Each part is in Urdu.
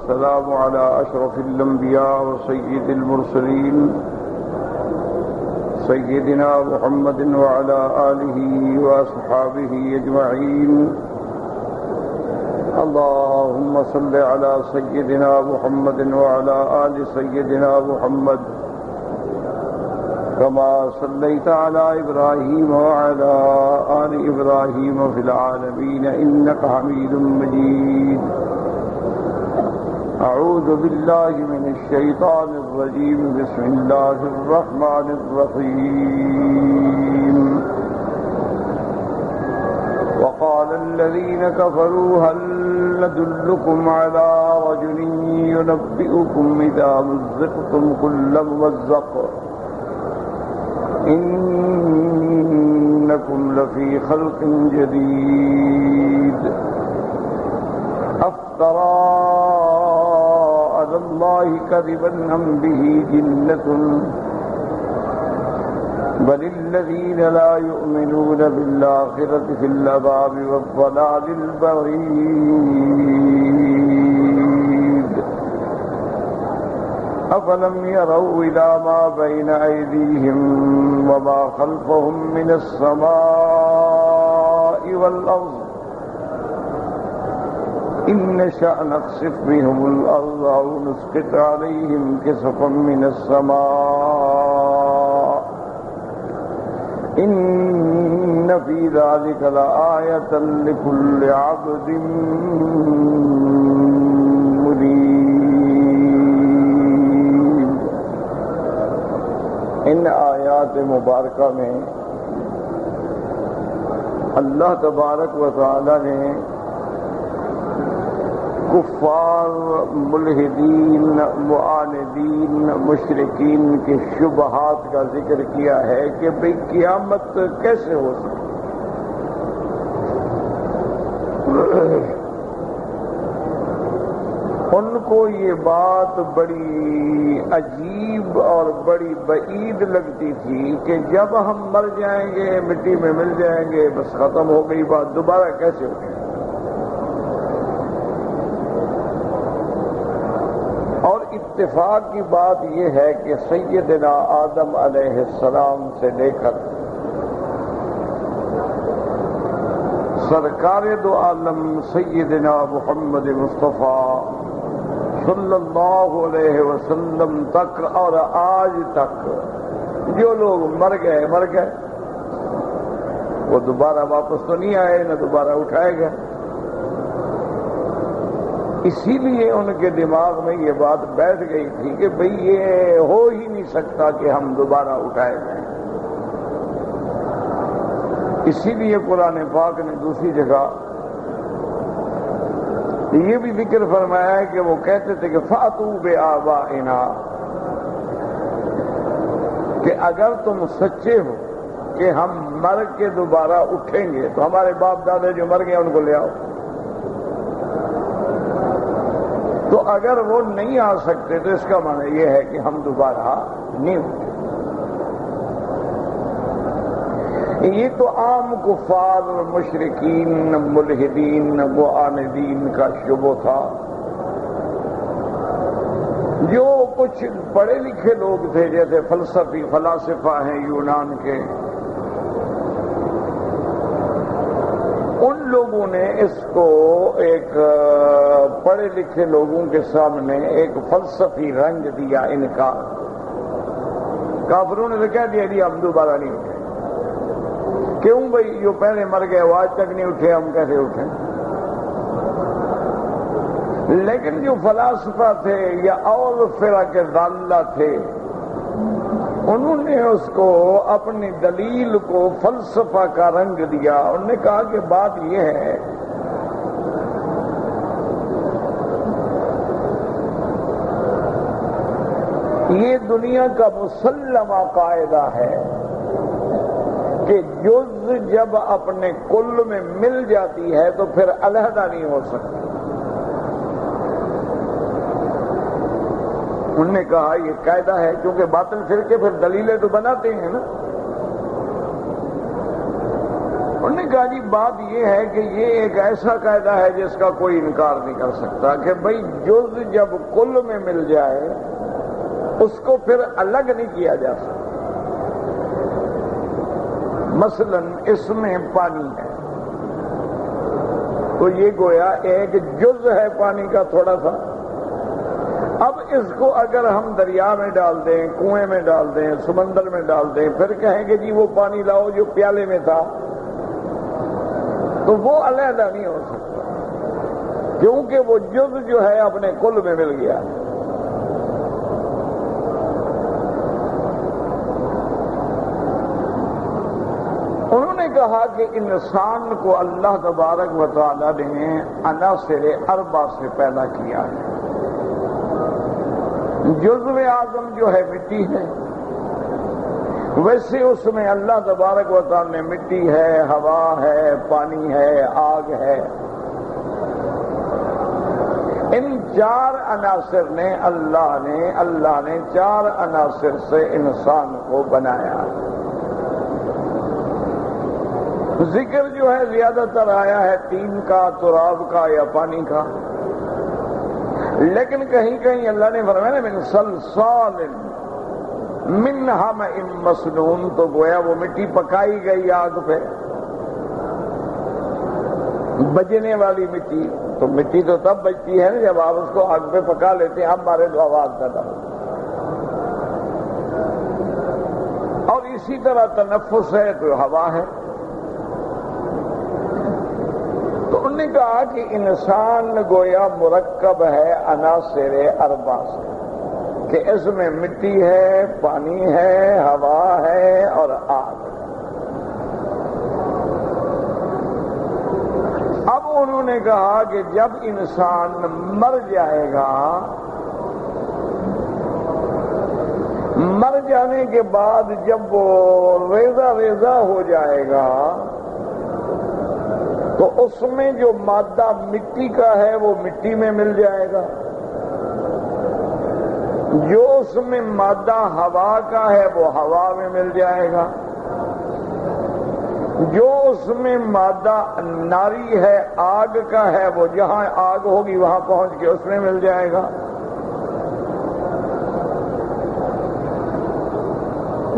والسلام على أشرف الأنبياء وسيد المرسلين سيدنا محمد وعلى آله وأصحابه أجمعين. اللهم صل على سيدنا محمد وعلى آل سيدنا محمد كما صليت على إبراهيم وعلى آل إبراهيم في العالمين إنك حميد مجيد. أعوذ بالله من الشيطان الرجيم. بسم الله الرحمن الرحيم. وقال الذين كفروا هل ندلكم على رجل ينبئكم إذا مزقتم كل ممزق إنكم لفي خلق جديد أفترى على الله كذبا أم به جنة بل الذين لا يؤمنون بالآخرة في العذاب والضلال البعيد. أفلم يروا إلى ما بين أيديهم وما خلفهم من السماء والأرض إن نشأ نخسف بهم الأرض أو نسقط عليهم كسفا من السماء إن في ذلك لآية لكل عبد منيب. ان آیات مبارکہ میں اللہ تبارک و تعالی نے کفار، ملحدین، معاندین، مشرکین کے شبہات کا ذکر کیا ہے کہ بھئی قیامت کیسے ہو سکتی. ان کو یہ بات بڑی عجیب اور بڑی بعید لگتی تھی کہ جب ہم مر جائیں گے، مٹی میں مل جائیں گے، بس ختم ہو گئی بات، دوبارہ کیسے ہوگی. اور اتفاق کی بات یہ ہے کہ سیدنا آدم علیہ السلام سے لے کر سرکار دو عالم سیدنا محمد مصطفیٰ صلی اللہ علیہ وسلم تک اور آج تک جو لوگ مر گئے وہ دوبارہ واپس تو نہیں آئے، نہ دوبارہ اٹھائے گئے. اسی لیے ان کے دماغ میں یہ بات بیٹھ گئی تھی کہ بھئی یہ ہو ہی نہیں سکتا کہ ہم دوبارہ اٹھائے جائیں. اسی لیے قرآن پاک نے دوسری جگہ یہ بھی ذکر فرمایا ہے کہ وہ کہتے تھے کہ فَأْتُوا بِآبَائِنَا، کہ اگر تم سچے ہو کہ ہم مر کے دوبارہ اٹھیں گے تو ہمارے باپ دادے جو مر گئے ان کو لے آؤ. تو اگر وہ نہیں آ سکتے تو اس کا معنی یہ ہے کہ ہم دوبارہ نہیں اٹھیں. یہ تو عام کفار، مشرکین، ملحدین، معاندین کا شبہ تھا. جو کچھ پڑھے لکھے لوگ تھے جیسے فلاسفہ ہیں یونان کے، ان لوگوں نے اس کو ایک پڑھے لکھے لوگوں کے سامنے ایک فلسفی رنگ دیا. ان کا کافروں نے تو کہہ دیا جی ہم دوبارہ نہیں اٹھیں. کیوں بھائی جو پہلے مر گئے وہ آج تک نہیں اٹھے، ہم کیسے اٹھیں. لیکن جو فلاسفہ تھے یا اور فرق ضالہ تھے، انہوں نے اس کو اپنی دلیل کو فلسفہ کا رنگ دیا. انہوں نے کہا کہ بات یہ ہے یہ دنیا کا مسلمہ قاعدہ ہے کہ جز جب اپنے کل میں مل جاتی ہے تو پھر علیحدہ نہیں ہو سکتی. انہوں نے کہا یہ قاعدہ ہے کیونکہ باطل فرقے پھر دلیلیں تو بناتے ہیں نا. انہوں نے کہا جی بات یہ ہے کہ یہ ایک ایسا قاعدہ ہے جس کا کوئی انکار نہیں کر سکتا کہ بھئی جز جب کل میں مل جائے اس کو پھر الگ نہیں کیا جا سکتا۔ مثلا اس میں پانی ہے تو یہ گویا ایک جز ہے پانی کا تھوڑا سا، اب اس کو اگر ہم دریا میں ڈال دیں، کنویں میں ڈال دیں، سمندر میں ڈال دیں، پھر کہیں کہ جی وہ پانی لاؤ جو پیالے میں تھا، تو وہ علیحدہ نہیں ہو سکتا کیونکہ وہ جز جو ہے اپنے کل میں مل گیا۔ انہوں نے کہا کہ انسان کو اللہ تبارک و تعالی نے عناصر اربع سے پیدا کیا ہے۔ جزو اعظم جو ہے مٹی ہے، ویسے اس میں اللہ تبارک و تعالی نے مٹی ہے، ہوا ہے، پانی ہے، آگ ہے، ان چار عناصر نے اللہ نے چار عناصر سے انسان کو بنایا۔ ذکر جو ہے زیادہ تر آیا ہے تین کا، تراب کا یا پانی کا، لیکن کہیں کہیں اللہ نے فرمایا من صلصال من حمأ مسنون، تو گویا وہ مٹی پکائی گئی آگ پہ، بجنے والی مٹی۔ تو مٹی تو تب بجتی ہے جب آپ اس کو آگ پہ پکا لیتے ہیں، اب ہمارے تو آواز پیدا ہو۔ اور اسی طرح تنفس ہے تو ہوا ہے۔ تو انہوں نے کہا کہ انسان گویا مرکب ہے عناصر اربع سے، کہ اس میں مٹی ہے، پانی ہے، ہوا ہے اور آگ۔ اب انہوں نے کہا کہ جب انسان مر جائے گا، مر جانے کے بعد جب وہ ریزہ ریزہ ہو جائے گا تو اس میں جو مادہ مٹی کا ہے وہ مٹی میں مل جائے گا، جو اس میں مادہ ہوا کا ہے وہ ہوا میں مل جائے گا، جو اس میں مادہ ناری ہے آگ کا ہے وہ جہاں آگ ہوگی وہاں پہنچ کے اس میں مل جائے گا،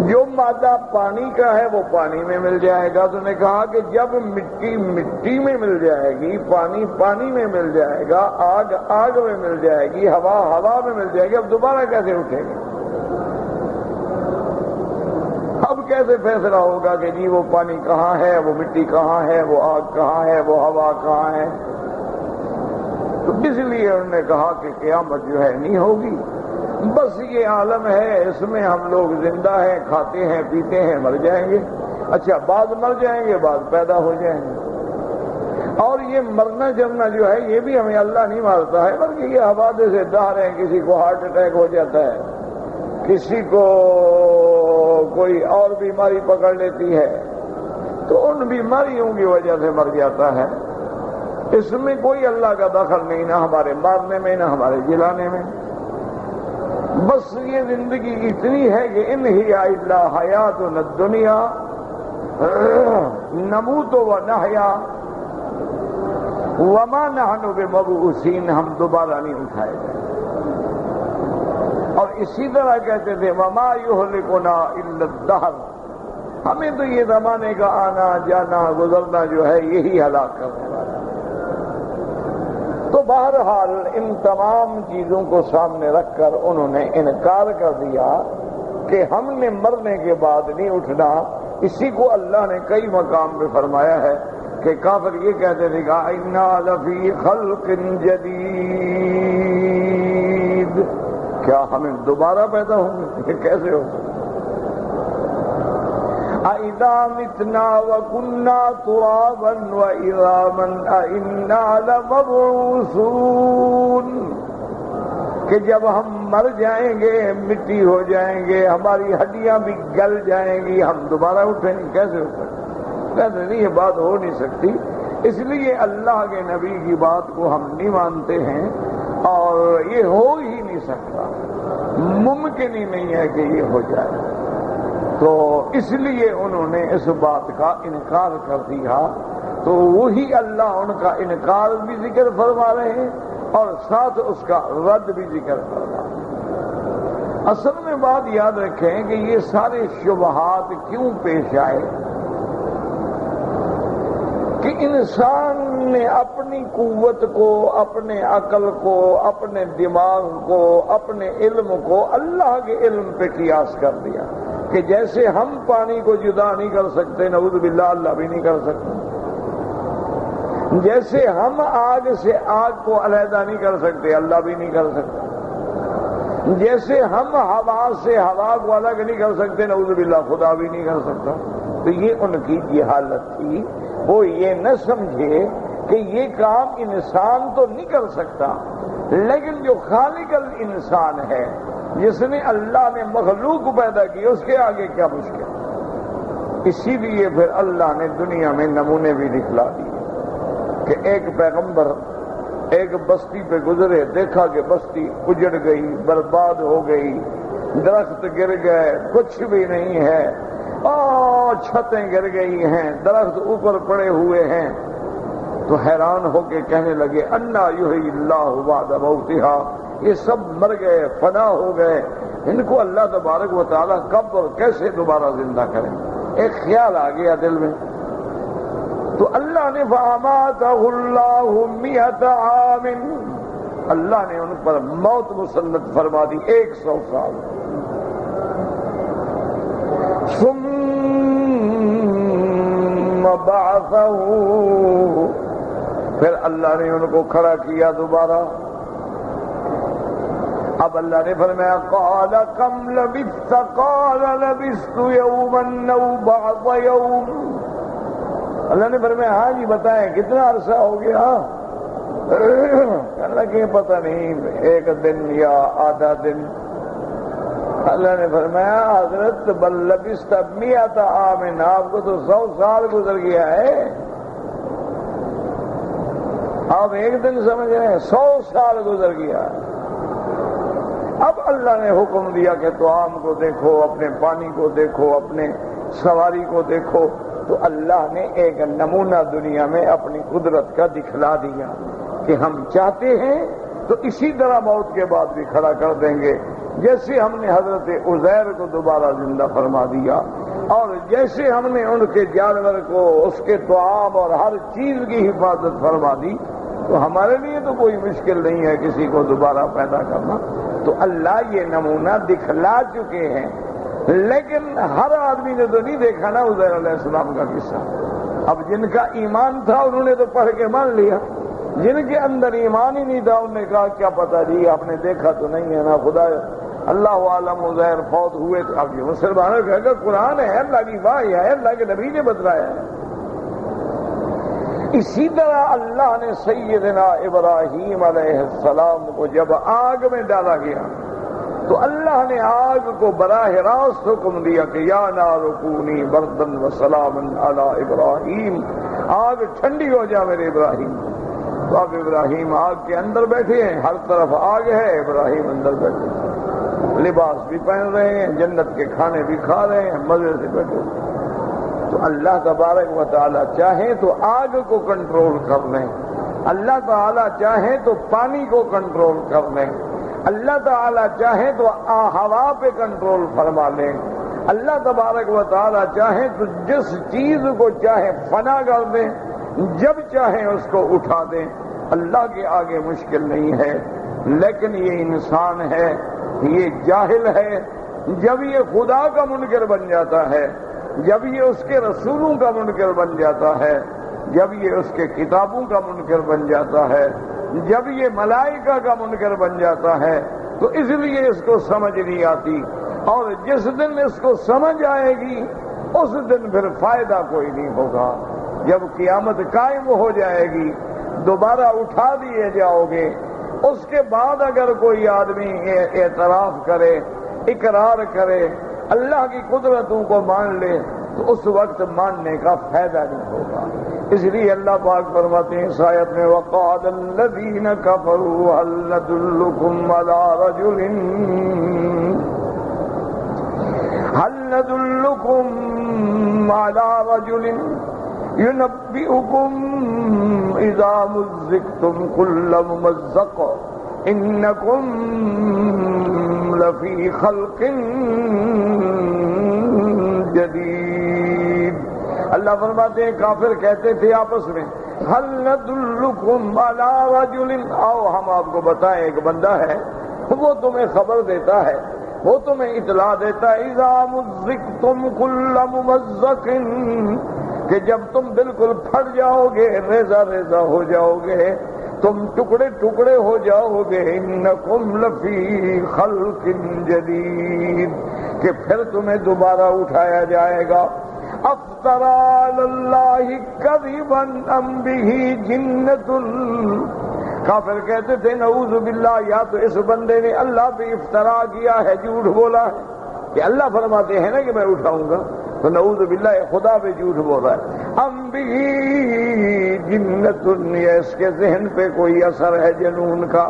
جو مادہ پانی کا ہے وہ پانی میں مل جائے گا۔ تو نے کہا کہ جب مٹی مٹی میں مل جائے گی، پانی پانی میں مل جائے گا، آگ آگ میں مل جائے گی، ہوا ہوا میں مل جائے گی، اب دوبارہ کیسے اٹھے گی؟ اب کیسے فیصلہ ہوگا کہ جی وہ پانی کہاں ہے، وہ مٹی کہاں ہے، وہ آگ کہاں ہے، وہ ہوا کہاں ہے؟ تو اس لیے انہوں نے کہا کہ قیامت جو ہے نہیں ہوگی، بس یہ عالم ہے، اس میں ہم لوگ زندہ ہیں، کھاتے ہیں، پیتے ہیں، مر جائیں گے۔ اچھا بعد مر جائیں گے، بعد پیدا ہو جائیں گے۔ اور یہ مرنا جمنا جو ہے یہ بھی ہمیں اللہ نہیں مارتا ہے، بلکہ یہ حوادث سے دہر ہیں، کسی کو ہارٹ اٹیک ہو جاتا ہے، کسی کو کوئی اور بیماری پکڑ لیتی ہے، تو ان بیماریوں کی وجہ سے مر جاتا ہے۔ اس میں کوئی اللہ کا دخل نہیں، نہ ہمارے مارنے میں، نہ ہمارے جلانے میں۔ بس یہ زندگی اتنی ہے کہ ان ہی الا حیاتنا الدنیا نموت و نحیا وما نحن بمبعوثین، ہم دوبارہ نہیں اٹھائے گئے۔ اور اسی طرح کہتے تھے وما یہلکنا الا الدہر، ہمیں تو یہ زمانے کا آنا جانا گزرنا جو ہے یہی ہلاک کرنے والا ہے۔ تو بہرحال ان تمام چیزوں کو سامنے رکھ کر انہوں نے انکار کر دیا کہ ہم نے مرنے کے بعد نہیں اٹھنا۔ اسی کو اللہ نے کئی مقام پہ فرمایا ہے کہ کافر یہ کہتے تھے کہ اِنَّا لَفِي خَلْقٍ جَدِيدٍ، کیا ہمیں دوبارہ پیدا ہوں گے؟ یہ کیسے ہو سکتا؟ اَإِذَا مِتْنَا وَكُنَّا تُرَابًا وَعِظَامًا أَإِنَّا لَمَبْعُوثُونَ، کہ جب ہم مر جائیں گے، مٹی ہو جائیں گے، ہماری ہڈیاں بھی گل جائیں گی، ہم دوبارہ اٹھیں گے؟ کیسے اٹھ سکتے؟ کہتے نہیں، یہ بات ہو نہیں سکتی۔ اس لیے اللہ کے نبی کی بات کو ہم نہیں مانتے ہیں، اور یہ ہو ہی نہیں سکتا، ممکن ہی نہیں ہے کہ یہ ہو جائے۔ تو اس لیے انہوں نے اس بات کا انکار کر دیا، تو وہی اللہ ان کا انکار بھی ذکر فرما رہے ہیں اور ساتھ اس کا رد بھی ذکر فرما رہے ہیں۔ اصل میں بات یاد رکھیں کہ یہ سارے شبہات کیوں پیش آئے کہ انسان نے اپنی قوت کو، اپنے عقل کو، اپنے دماغ کو، اپنے علم کو اللہ کے علم پہ قیاس کر دیا کہ جیسے ہم پانی کو جدا نہیں کر سکتے، نعوذ باللہ اللہ بھی نہیں کر سکتا، جیسے ہم آگ سے آگ کو علیحدہ نہیں کر سکتے، اللہ بھی نہیں کر سکتا، جیسے ہم ہوا سے ہوا کو الگ نہیں کر سکتے، نعوذ باللہ خدا بھی نہیں کر سکتا۔ تو یہ ان کی جہالت تھی، وہ یہ نہ سمجھے کہ یہ کام انسان تو نہیں کر سکتا، لیکن جو خالق الانسان ہے، جس نے اللہ نے مخلوق پیدا کی، اس کے آگے کیا مشکل۔ اسی لیے پھر اللہ نے دنیا میں نمونے بھی دکھلا دیے کہ ایک پیغمبر ایک بستی پہ گزرے، دیکھا کہ بستی اجڑ گئی، برباد ہو گئی، درخت گر گئے، کچھ بھی نہیں ہے، چھتیں گر گئی ہیں، درخت اوپر پڑے ہوئے ہیں، تو حیران ہو کے کہنے لگے انا یحیی اللہ بعد موتہا، یہ سب مر گئے، فنا ہو گئے، ان کو اللہ تبارک و تعالیٰ کب اور کیسے دوبارہ زندہ کریں۔ ایک خیال آ گیا دل میں، تو اللہ نے فَأَمَاتَهُ اللَّهُ مِئَةَ عَامٍ، اللہ نے ان پر موت مسلط فرما دی 100 سال۔ ثُمَّ بَعَثَهُ، پھر اللہ نے ان کو کھڑا کیا دوبارہ۔ اب اللہ نے فرمایا قَالَ كَمْ لَبِثْتَ قَالَ لَبِثْتُ يَوْمًا أَوْ بَعْضَ يَوْمٍ، اللہ نے فرمایا ہاں جی بتائیں کتنا عرصہ ہو گیا؟ کہنے لگے پتہ نہیں، ایک دن یا آدھا دن۔ اللہ نے فرمایا حضرت بل لبثت 100 عام، آپ کو تو 100 سال گزر گیا ہے، آپ ایک دن سمجھ رہے ہیں، 100 سال گزر گیا۔ اب اللہ نے حکم دیا کہ تو عام کو دیکھو، اپنے پانی کو دیکھو، اپنے سواری کو دیکھو، تو اللہ نے ایک نمونہ دنیا میں اپنی قدرت کا دکھلا دیا کہ ہم چاہتے ہیں تو اسی طرح موت کے بعد بھی کھڑا کر دیں گے، جیسے ہم نے حضرت عزیر کو دوبارہ زندہ فرما دیا، اور جیسے ہم نے ان کے جانور کو، اس کے طعام اور ہر چیز کی حفاظت فرما دی، تو ہمارے لیے تو کوئی مشکل نہیں ہے کسی کو دوبارہ پیدا کرنا۔ تو اللہ یہ نمونہ دکھلا چکے ہیں، لیکن ہر آدمی نے تو نہیں دیکھا نا عزیر علیہ السلام کا قصہ۔ اب جن کا ایمان تھا انہوں نے تو پڑھ کے مان لیا، جن کے اندر ایمان ہی نہیں تھا انہوں نے کہا کیا پتہ جی، آپ نے دیکھا تو نہیں ہے نا، خدا اللہ عالم عزیر فوت ہوئے۔ تو اب یہ مسلمانوں کہا کہ قرآن ہے، اللہ کی وحی ہے، اللہ کے نبی نے بتلایا ہے۔ اسی طرح اللہ نے سیدنا ابراہیم علیہ السلام کو جب آگ میں ڈالا گیا تو اللہ نے آگ کو براہ راست حکم دیا کہ یا نار کونی بردن وسلاما علی ابراہیم، آگ ٹھنڈی ہو جا میرے ابراہیم۔ تو اب ابراہیم آگ کے اندر بیٹھے ہیں، ہر طرف آگ ہے، ابراہیم اندر بیٹھے ہیں، لباس بھی پہن رہے ہیں، جنت کے کھانے بھی کھا رہے ہیں، مزے سے بیٹھے ہیں۔ تو اللہ تبارک و تعالیٰ چاہیں تو آگ کو کنٹرول کر لیں، اللہ تعالیٰ چاہیں تو پانی کو کنٹرول کر لیں، اللہ تعالیٰ چاہیں تو ہوا پہ کنٹرول فرما لیں، اللہ تبارک و تعالیٰ چاہیں تو جس چیز کو چاہیں فنا کر دیں، جب چاہیں اس کو اٹھا دیں، اللہ کے آگے مشکل نہیں ہے۔ لیکن یہ انسان ہے، یہ جاہل ہے، جب یہ خدا کا منکر بن جاتا ہے، جب یہ اس کے رسولوں کا منکر بن جاتا ہے، جب یہ اس کے کتابوں کا منکر بن جاتا ہے، جب یہ ملائکہ کا منکر بن جاتا ہے، تو اس لیے اس کو سمجھ نہیں آتی، اور جس دن اس کو سمجھ آئے گی اس دن پھر فائدہ کوئی نہیں ہوگا۔ جب قیامت قائم ہو جائے گی، دوبارہ اٹھا دیے جاؤ گے، اس کے بعد اگر کوئی آدمی اعتراف کرے، اقرار کرے، اللہ کی قدرتوں کو مان لے، تو اس وقت ماننے کا فائدہ نہیں ہوگا۔ اس لیے اللہ پاک فرماتے ہیں اس آیت میں وَقَالَ الَّذِينَ كَفَرُوا هَلْ نَدُلُّكُمْ عَلَىٰ رَجُلٍ هل ندلكم على رجل ينبئكم اذا مزقتم كل ممزق انكم لفی خلق جدید. اللہ فرماتے ہیں کافر کہتے تھے آپس میں هل ندلكم على رجل، آؤ ہم آپ کو بتائیں ایک بندہ ہے وہ تمہیں خبر دیتا ہے، وہ تمہیں اطلاع دیتا ہے اذا مزقتم كل ممزق، کہ جب تم بالکل پھٹ جاؤ گے، ریزہ ریزہ ہو جاؤ گے، تم ٹکڑے ٹکڑے ہو جاؤ گے، انکم لفی خلق جدید، کہ پھر تمہیں دوبارہ اٹھایا جائے گا. افطرى علی اللہ کذبا ام بہ جنۃ، کافر کہتے تھے نعوذ باللہ یا تو اس بندے نے اللہ پہ افطرا کیا ہے، جھوٹ بولا ہے، کہ اللہ فرماتے ہیں نا کہ میں اٹھاؤں گا، تو نعوذ باللہ خدا پہ جھوٹ بول رہا ہے. ام بہ جنۃ، یا اس کے ذہن پہ کوئی اثر ہے جنون کا،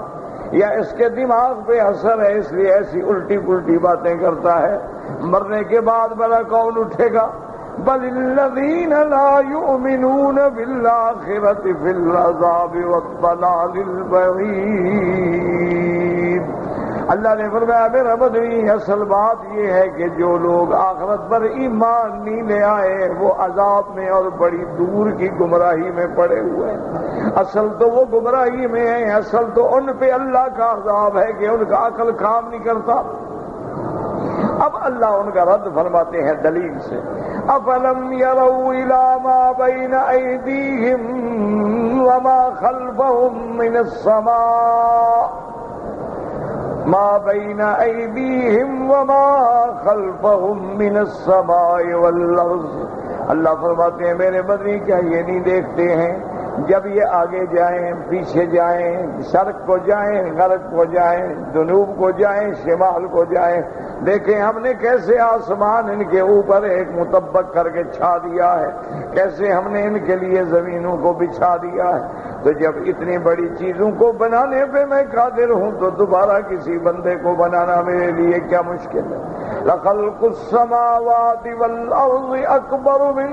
یا اس کے دماغ پہ اثر ہے اس لیے ایسی الٹی پلٹی باتیں کرتا ہے. مرنے کے بعد بھلا کون اٹھے گا؟ بل الذین لا یؤمنون بالآخرۃ فی العذاب والضلال البعید. اللہ نے فرمایا میرا بدری اصل بات یہ ہے کہ جو لوگ آخرت پر ایمان نہیں لے آئے وہ عذاب میں اور بڑی دور کی گمراہی میں پڑے ہوئے ہیں. اصل تو وہ گمراہی میں ہیں، اصل تو ان پہ اللہ کا عذاب ہے کہ ان کا عقل کام نہیں کرتا. اب اللہ ان کا رد فرماتے ہیں دلیل سے. افلم يروا الى ما بين ايديهم وما خلفهم من السماء ما بين ايديهم وما خلفهم من السماء والارض. اللہ فرماتے ہیں میرے بدری کیا یہ نہیں دیکھتے ہیں جب یہ آگے جائیں پیچھے جائیں، شرق کو جائیں غرب کو جائیں، جنوب کو جائیں شمال کو جائیں، دیکھیں ہم نے کیسے آسمان ان کے اوپر ایک مطبق کر کے چھا دیا ہے، کیسے ہم نے ان کے لیے زمینوں کو بچھا دیا ہے. تو جب اتنی بڑی چیزوں کو بنانے پہ میں قادر ہوں تو دوبارہ کسی بندے کو بنانا میرے لیے کیا مشکل ہے. لخلق السماوات والارض اکبر من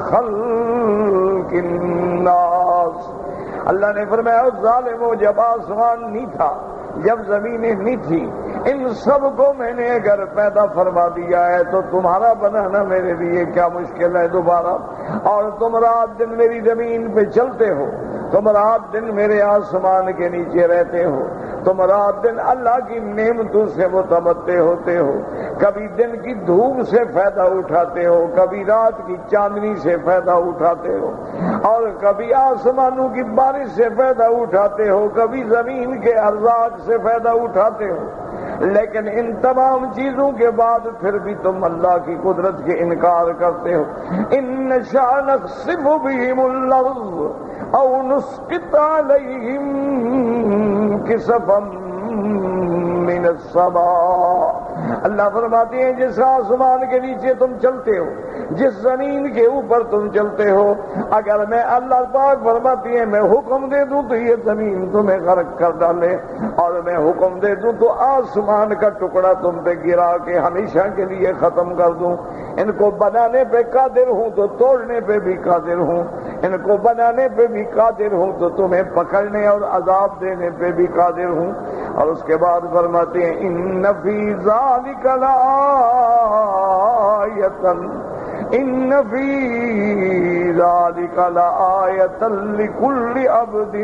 خلق الناس. اللہ نے فرمایا ظالمو جب آسمان نہیں تھا، جب زمینیں نہیں تھی، ان سب کو میں نے اگر پیدا فرما دیا ہے تو تمہارا بنانا میرے لیے کیا مشکل ہے دوبارہ. اور تم رات دن میری زمین پہ چلتے ہو، تم رات دن میرے آسمان کے نیچے رہتے ہو، تم رات دن اللہ کی نعمتوں سے متمتع ہوتے ہو، کبھی دن کی دھوپ سے فائدہ اٹھاتے ہو، کبھی رات کی چاندنی سے فائدہ اٹھاتے ہو، اور کبھی آسمانوں کی بارش سے فائدہ اٹھاتے ہو، کبھی زمین کے ارزاق سے فائدہ اٹھاتے ہو. لیکن ان تمام چیزوں کے بعد پھر بھی تم اللہ کی قدرت کے انکار کرتے ہو. ان نشاء نخسف بهم الارض او نسقط علیہم کسفا من السماء. اللہ فرماتے ہیں جس آسمان کے نیچے تم چلتے ہو، جس زمین کے اوپر تم چلتے ہو، اگر میں اللہ پاک فرماتی ہے میں حکم دے دوں تو یہ زمین تمہیں غرق کر ڈالے، اور میں حکم دے دوں تو آسمان کا ٹکڑا تم پہ گرا کے ہمیشہ کے لیے ختم کر دوں. ان کو بنانے پہ قادر ہوں تو توڑنے پہ بھی قادر ہوں، ان کو بنانے پہ بھی قادر ہوں تو تمہیں پکڑنے اور عذاب دینے پہ بھی قادر ہوں. اور اس کے بعد فرماتے ہیں ان فی ذالک لآیۃ، ان فی ذالک لآیۃ لکل عبد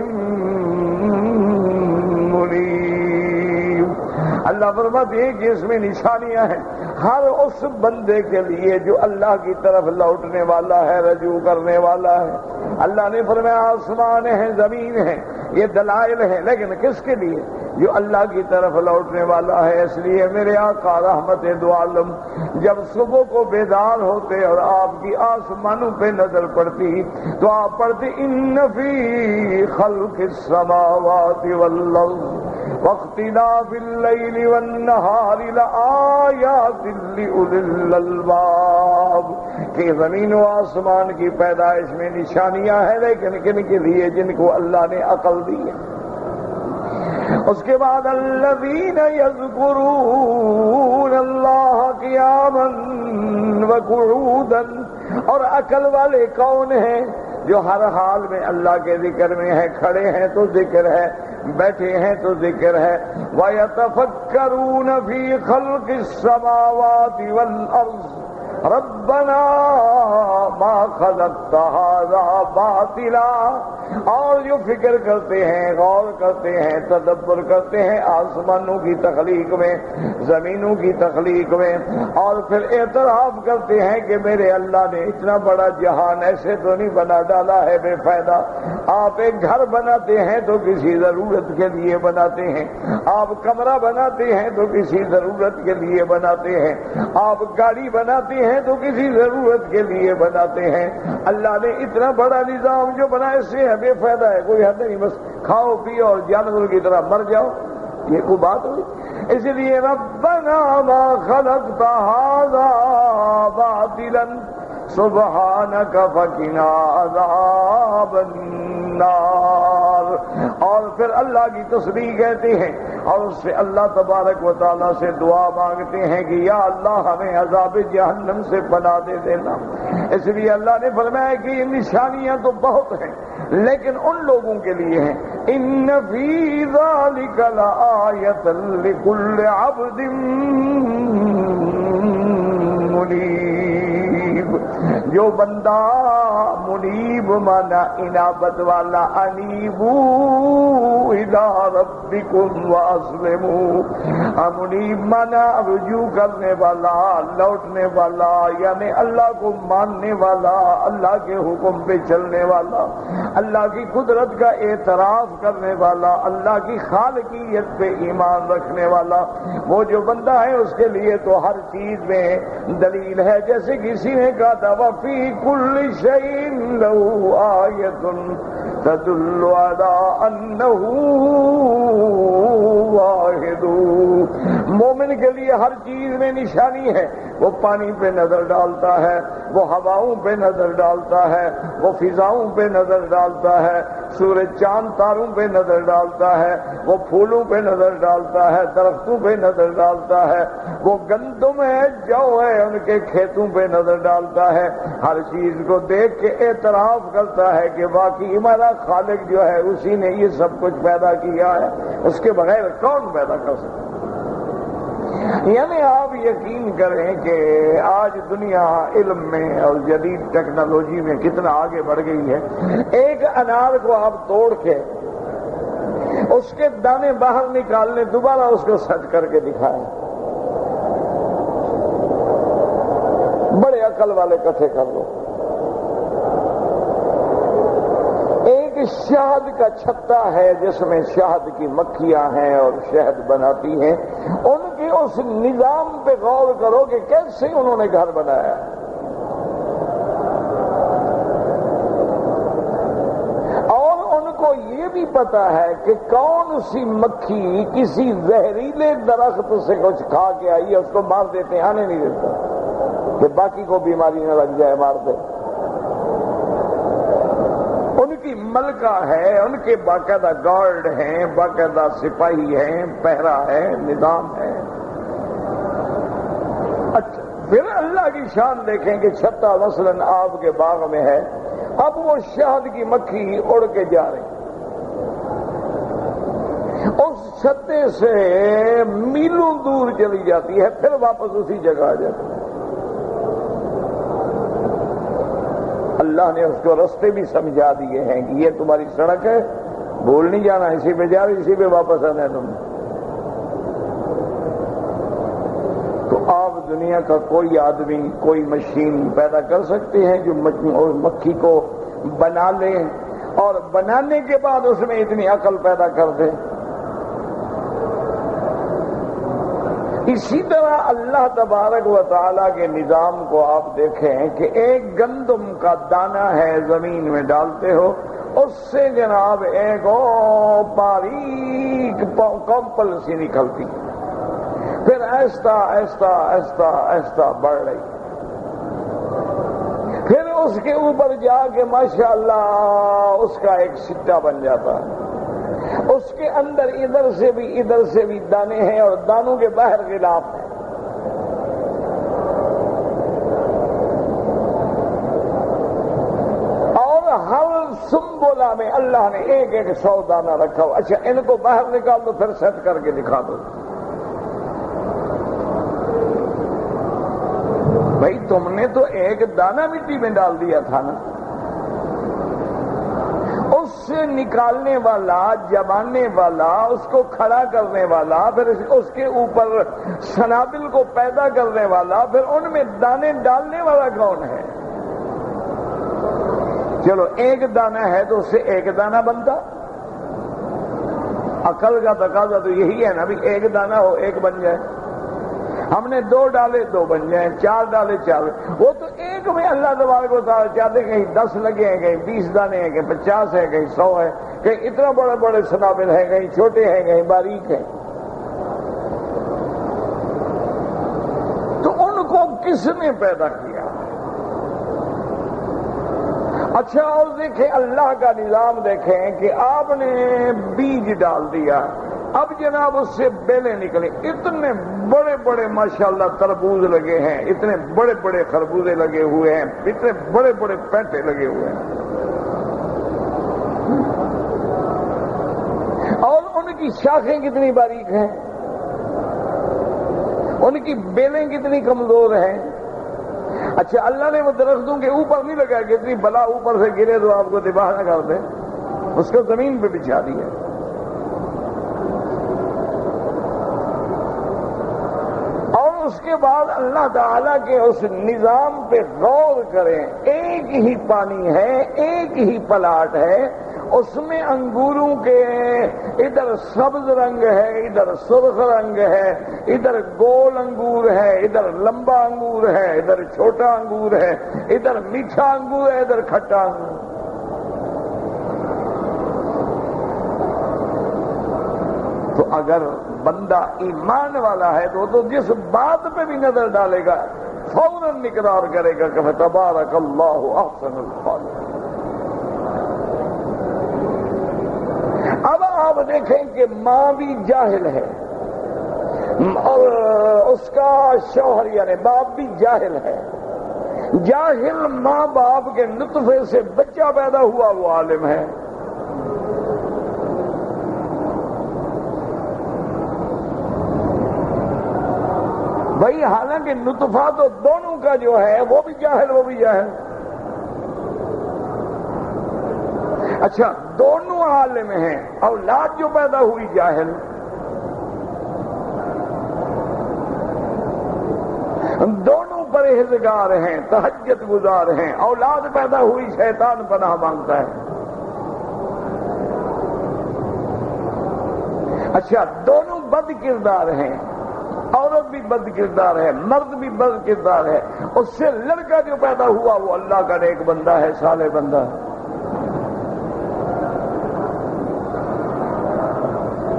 منیب. اللہ فرماتے ہیں کہ اس میں نشانیاں ہیں ہر اس بندے کے لیے جو اللہ کی طرف لوٹنے والا ہے، رجوع کرنے والا ہے. اللہ نے فرمایا آسمان ہیں زمین ہے یہ دلائل ہیں، لیکن کس کے لیے؟ جو اللہ کی طرف لوٹنے والا ہے. اس لیے میرے آقا رحمت دو عالم جب صبح کو بیدار ہوتے اور آپ کی آسمانوں پہ نظر پڑتی تو آپ پڑھتے ان فی خلق السماوات والارض واختلاف اللیل والنہار لآیات لأولی الالباب، کہ زمین و آسمان کی پیدائش میں نشانیاں ہیں، لیکن کن کے لیے؟ جن کو اللہ نے عقل دی ہے. اس کے بعد الذین یذکرون اللہ قیاما وقعودا، اور عقل والے کون ہیں؟ جو ہر حال میں اللہ کے ذکر میں ہے، کھڑے ہیں تو ذکر ہے، بیٹھے ہیں تو ذکر ہے۔ وَيَتَفَكَّرُونَ فِي خَلْقِ السَّمَاوَاتِ وَالْأَرْضِ رَبَّنَا مَا خَلَقْتَ هَذَا بَاطِلًا، اور جو فکر کرتے ہیں، غور کرتے ہیں، تدبر کرتے ہیں آسمانوں کی تخلیق میں، زمینوں کی تخلیق میں، اور پھر اعتراف کرتے ہیں کہ میرے اللہ نے اتنا بڑا جہان ایسے تو نہیں بنا ڈالا ہے بے فائدہ۔ آپ ایک گھر بناتے ہیں تو کسی ضرورت کے لیے بناتے ہیں، آپ کمرہ بناتے ہیں تو کسی ضرورت کے لیے بناتے ہیں، آپ گاڑی بناتے ہیں تو کسی ضرورت کے لیے بناتے ہیں۔ اللہ نے اتنا بڑا نظام جو بنائے سے بے فائدہ ہے، کوئی حد نہیں، بس کھاؤ پیو اور جانور کی طرح مر جاؤ، یہ کوئی بات ہوئی؟ اس لیے ربنا ما خلقت هذا باطلا سبحانك فقنا عذاب النار، اور پھر اللہ کی تسبیح کہتے ہیں اور اس سے اللہ تبارک و تعالیٰ سے دعا مانگتے ہیں کہ یا اللہ ہمیں عذاب جہنم سے پناہ دے دینا۔ اس لیے اللہ نے فرمایا کہ یہ نشانیاں تو بہت ہیں لیکن ان لوگوں کے لیے ہیں، ان فی ذلک لآیۃ لکل عبد منیب، جو بندہ منیب مانا انابت والا، انیبو الی ربکم واسلموا، منیب مانا رجوع کرنے والا، لوٹنے والا، یعنی اللہ کو ماننے والا، اللہ کے حکم پہ چلنے والا، اللہ کی قدرت کا اعتراف کرنے والا، اللہ کی خالقیت پہ ایمان رکھنے والا، وہ جو بندہ ہے اس کے لیے تو ہر چیز میں دلیل ہے۔ جیسے کسی نے کہا تھا وَفِي كُلِّ شَيْءٍ لَهُ آیَةٌ تَدُلُّ عَلَىٰ أَنَّهُ واحد، مومن کے لیے ہر چیز میں نشانی ہے، وہ پانی پہ نظر ڈالتا ہے، وہ ہواؤں پہ نظر ڈالتا ہے، وہ فضاؤں پہ نظر ڈالتا ہے، سورج چاند تاروں پہ نظر ڈالتا ہے، وہ پھولوں پہ نظر ڈالتا ہے، درختوں پہ نظر ڈالتا ہے، وہ گندم ہے، جو ہے ان کے کھیتوں پہ نظر ڈالتا ہے، ہر چیز کو دیکھ کے اعتراف کرتا ہے کہ واقعی ہمارا خالق جو ہے اسی نے یہ سب کچھ پیدا کیا ہے، اس کے بغیر کون پیدا کر سکتا؟ یعنی آپ یقین کریں کہ آج دنیا علم میں اور جدید ٹیکنالوجی میں کتنا آگے بڑھ گئی ہے۔ ایک انار کو آپ توڑ کے اس کے دانے باہر نکال لیں، دوبارہ اس کو سچ کر کے دکھائیں، بڑے عقل والے کتھے کر لو۔ ایک شہد کا چھتا ہے جس میں شہد کی مکھیاں ہیں اور شہد بناتی ہیں، ان کے اس نظام پہ غور کرو کہ کیسے انہوں نے گھر بنایا، اور ان کو یہ بھی پتا ہے کہ کون سی مکھی کسی زہریلے درخت سے کچھ کھا کے آئی ہے، اس کو مار دیتے ہیں، آنے نہیں دیتے کہ باقی کو بیماری نہ لگ جائے، مار دے۔ ان کی ملکہ ہے، ان کے باقاعدہ گارڈ ہیں، باقاعدہ سپاہی ہیں، پہرا ہے، نظام ہے۔ اچھا پھر اللہ کی شان دیکھیں کہ چھتا مثلاً آپ کے باغ میں ہے، اب وہ شہد کی مکھی اڑ کے جا رہی، اس چھتے سے میلوں دور چلی جاتی ہے، پھر واپس اسی جگہ آ جاتی ہے۔ اللہ نے اس کو رستے بھی سمجھا دیے ہیں کہ یہ تمہاری سڑک ہے، بھول نہیں جانا، اسی پہ جا رہی، اسی پہ واپس آنا ہے تم نے۔ تو آپ دنیا کا کوئی آدمی کوئی مشین پیدا کر سکتے ہیں جو مکھی کو بنا لے اور بنانے کے بعد اس میں اتنی عقل پیدا کر دے؟ اسی طرح اللہ تبارک و تعالیٰ کے نظام کو آپ دیکھیں کہ ایک گندم کا دانہ ہے، زمین میں ڈالتے ہو، اس سے جناب ایک باریک کمپل سی نکلتی، پھر آہستہ آہستہ آہستہ آہستہ بڑھ رہی، پھر اس کے اوپر جا کے ماشاءاللہ اس کا ایک سٹا بن جاتا ہے، اس کے اندر ادھر سے بھی دانے ہیں اور دانوں کے باہر غلاف ہیں. اور ہر سنبلہ میں اللہ نے ایک 100 دانہ رکھا ہو. اچھا ان کو باہر نکال دو پھر سیٹ کر کے دکھا دو. بھائی تم نے تو ایک دانہ مٹی میں ڈال دیا تھا نا. اس سے نکالنے والا، جمانے والا، اس کو کھڑا کرنے والا، پھر اس کے اوپر سنابل کو پیدا کرنے والا، پھر ان میں دانے ڈالنے والا کون ہے؟ چلو ایک دانہ ہے تو اس سے ایک دانہ بنتا. عقل کا تقاضا تو یہی ہے نا بھی ایک دانہ ہو ایک بن جائے. ہم نے 2 ڈالے 2 بن جائیں، 4 ڈالے 4. وہ تو ایک میں اللہ تبارک و تعالیٰ چاہتے کہیں 10 لگے ہیں، کہیں 20 دانے ہیں، کہیں 50 ہے، کہیں 100 ہے، کہیں اتنا بڑے بڑے سنابل ہیں، کہیں چھوٹے ہیں، کہیں باریک ہیں. تو ان کو کس نے پیدا کیا؟ اچھا اور دیکھیں اللہ کا نظام دیکھیں کہ آپ نے بیج ڈال دیا، اب جناب اس سے بیلیں نکلیں. اتنے بڑے بڑے ماشاءاللہ تربوز لگے ہیں، اتنے بڑے بڑے خربوزے لگے ہوئے ہیں، اتنے بڑے بڑے پینٹے لگے ہوئے ہیں، اور ان کی شاخیں کتنی باریک ہیں، ان کی بیلیں کتنی کمزور ہیں. اچھا اللہ نے وہ درختوں کے اوپر نہیں لگا کہ اتنی بلا اوپر سے گرے تو آپ کو تباہ نہ کر دے، اس کو زمین پہ بچھا دیا. اس کے بعد اللہ تعالیٰ کے اس نظام پہ غور کریں. ایک ہی پانی ہے، ایک ہی پلاٹ ہے، اس میں انگوروں کے ادھر سبز رنگ ہے، ادھر سرخ رنگ ہے، ادھر گول انگور ہے، ادھر لمبا انگور ہے، ادھر چھوٹا انگور ہے، ادھر میٹھا انگور ہے، ادھر کھٹا انگور. تو اگر بندہ ایمان والا ہے تو جس بات پہ بھی نظر ڈالے گا فوراً اقرار کرے گا کہ تبارک اللہ احسن الخالقین. اب آپ دیکھیں کہ ماں بھی جاہل ہے اور اس کا شوہر یعنی باپ بھی جاہل ہے. جاہل ماں باپ کے نطفے سے بچہ پیدا ہوا وہ عالم ہے. بھائی حالانکہ نطفہ تو دونوں کا جو ہے وہ بھی جاہل وہ بھی جاہل. اچھا دونوں عالم ہیں، اولاد جو پیدا ہوئی جاہل. دونوں پرہیزگار ہیں، تہجد گزار ہیں، اولاد پیدا ہوئی شیطان پناہ مانگتا ہے. اچھا دونوں بد کردار ہیں، عورت بھی بد کردار ہے، مرد بھی بد کردار ہے. اس سے لڑکا جو پیدا ہوا وہ اللہ کا نیک بندہ ہے، صالح بندہ ہے.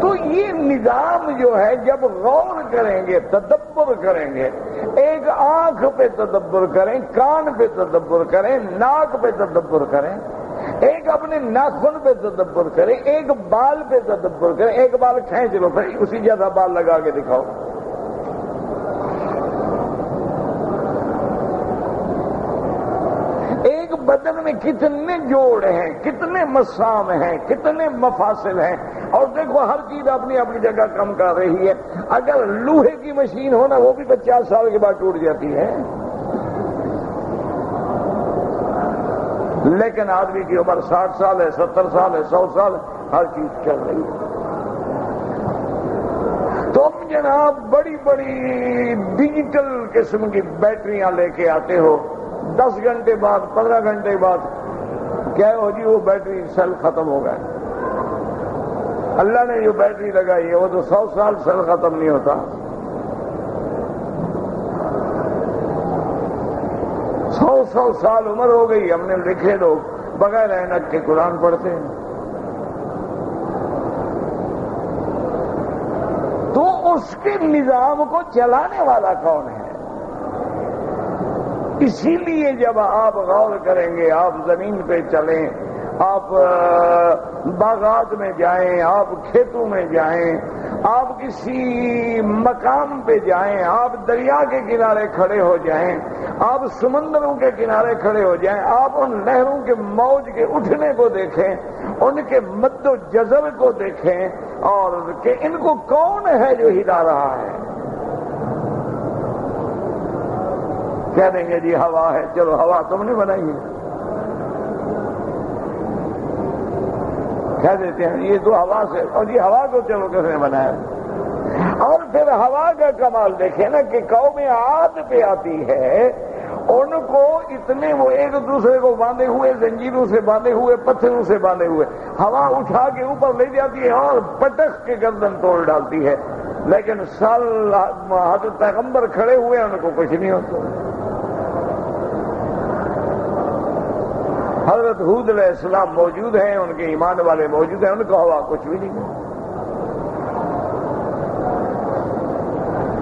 تو یہ نظام جو ہے جب غور کریں گے، تدبر کریں گے، ایک آنکھ پہ تدبر کریں، کان پہ تدبر کریں، ناک پہ تدبر کریں، ایک اپنے ناخن پہ تدبر کریں، ایک بال پہ تدبر کریں. ایک بال کھینچ لو پھر اسی جیسا بال لگا کے دکھاؤ. ایک بدن میں کتنے جوڑ ہیں، کتنے مسام ہیں، کتنے مفاصل ہیں، اور دیکھو ہر چیز اپنی اپنی جگہ کم کر رہی ہے. اگر لوہے کی مشین ہو نا وہ بھی 50 سال کے بعد ٹوٹ جاتی ہے، لیکن آدمی کی عمر 60 سال ہے، 70 سال ہے، 100 سال ہے، ہر چیز چل رہی ہے. تم جناب بڑی بڑی ڈیجیٹل قسم کی بیٹریاں لے کے آتے ہو، 10 گھنٹے بعد 15 گھنٹے بعد کیا ہو جی وہ بیٹری سیل ختم ہو گئے. اللہ نے جو بیٹری لگائی ہے وہ تو 100 سال سیل ختم نہیں ہوتا. 100 سال عمر ہو گئی. ہم نے لکھے لوگ بغیر اینک کے قرآن پڑھتے ہیں. تو اس کے نظام کو چلانے والا کون ہے؟ اسی لیے جب آپ غور کریں گے، آپ زمین پہ چلیں آپ باغات میں جائیں، آپ کھیتوں میں جائیں، آپ کسی مقام پہ جائیں، آپ دریا کے کنارے کھڑے ہو جائیں، آپ سمندروں کے کنارے کھڑے ہو جائیں، آپ ان لہروں کے موج کے اٹھنے کو دیکھیں، ان کے مد و جزر کو دیکھیں، اور کہ ان کو کون ہے جو ہلا رہا ہے؟ کہہ دیں گے جی ہوا ہے، چلو ہوا تم نے بنائی ہے، کہہ دیتے ہیں یہ تو ہوا سے، اور جی ہوا کو چلو کس نے بنایا؟ اور پھر ہوا کا کمال دیکھیں نا کہ قوم عاد پہ آتی ہے، ان کو اتنے وہ ایک دوسرے کو باندھے ہوئے، زنجیروں سے باندھے ہوئے، پتھروں سے باندھے ہوئے، ہوا اٹھا کے اوپر لے جاتی ہے اور پٹک کے گردن توڑ ڈالتی ہے، لیکن حضرت پیغمبر کھڑے ہوئے ان کو کچھ نہیں ہوتا۔ حضرت ہود علیہ السلام موجود ہیں، ان کے ایمان والے موجود ہیں، ان کو ہوا کچھ بھی نہیں ہے۔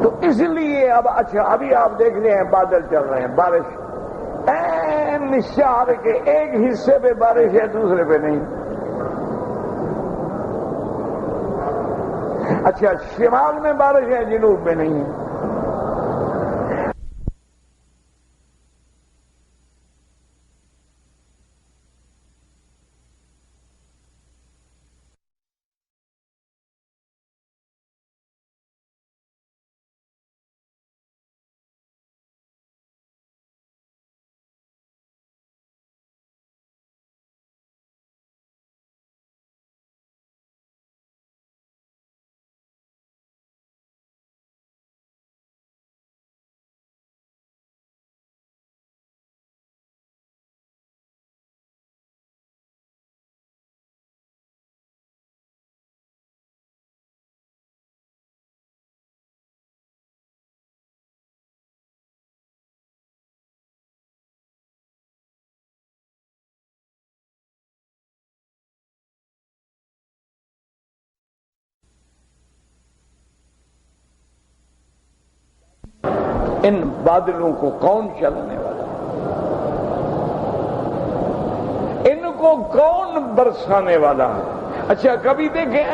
تو اس لیے اب اچھا ابھی آپ دیکھ رہے ہیں بادل چل رہے ہیں، بارش این شہر کے ایک حصے پہ بارش ہے، دوسرے پہ نہیں۔ اچھا شمال میں بارش ہے، جنوب میں نہیں ہے۔ ان بادلوں کو کون چلانے والا؟ ان کو کون برسانے والا ہے؟ اچھا کبھی دیکھیں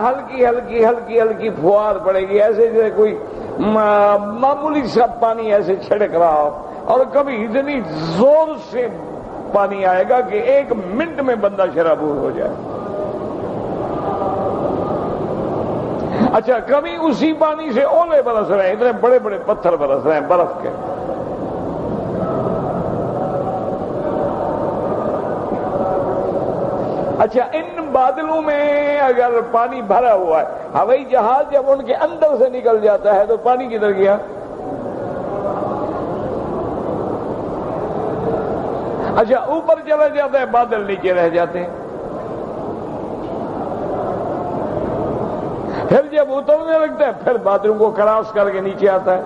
ہلکی ہلکی ہلکی ہلکی فوار پڑے گی، ایسے جیسے کوئی معمولی سا پانی ایسے چھڑک رہا ہو، اور کبھی اتنی زور سے پانی آئے گا کہ ایک منٹ میں بندہ شرابور ہو جائے۔ اچھا کبھی اسی پانی سے اولے برس رہے ہیں، اتنے بڑے بڑے پتھر برس رہے ہیں برف کے۔ اچھا ان بادلوں میں اگر پانی بھرا ہوا ہے، ہوائی جہاز جب ان کے اندر سے نکل جاتا ہے تو پانی کدھر گیا؟ اچھا اوپر چلا جاتا ہے، بادل نیچے رہ جاتے ہیں۔ پھر جب اترنے لگتا ہے پھر بادلوں کو کراس کر کے نیچے آتا ہے۔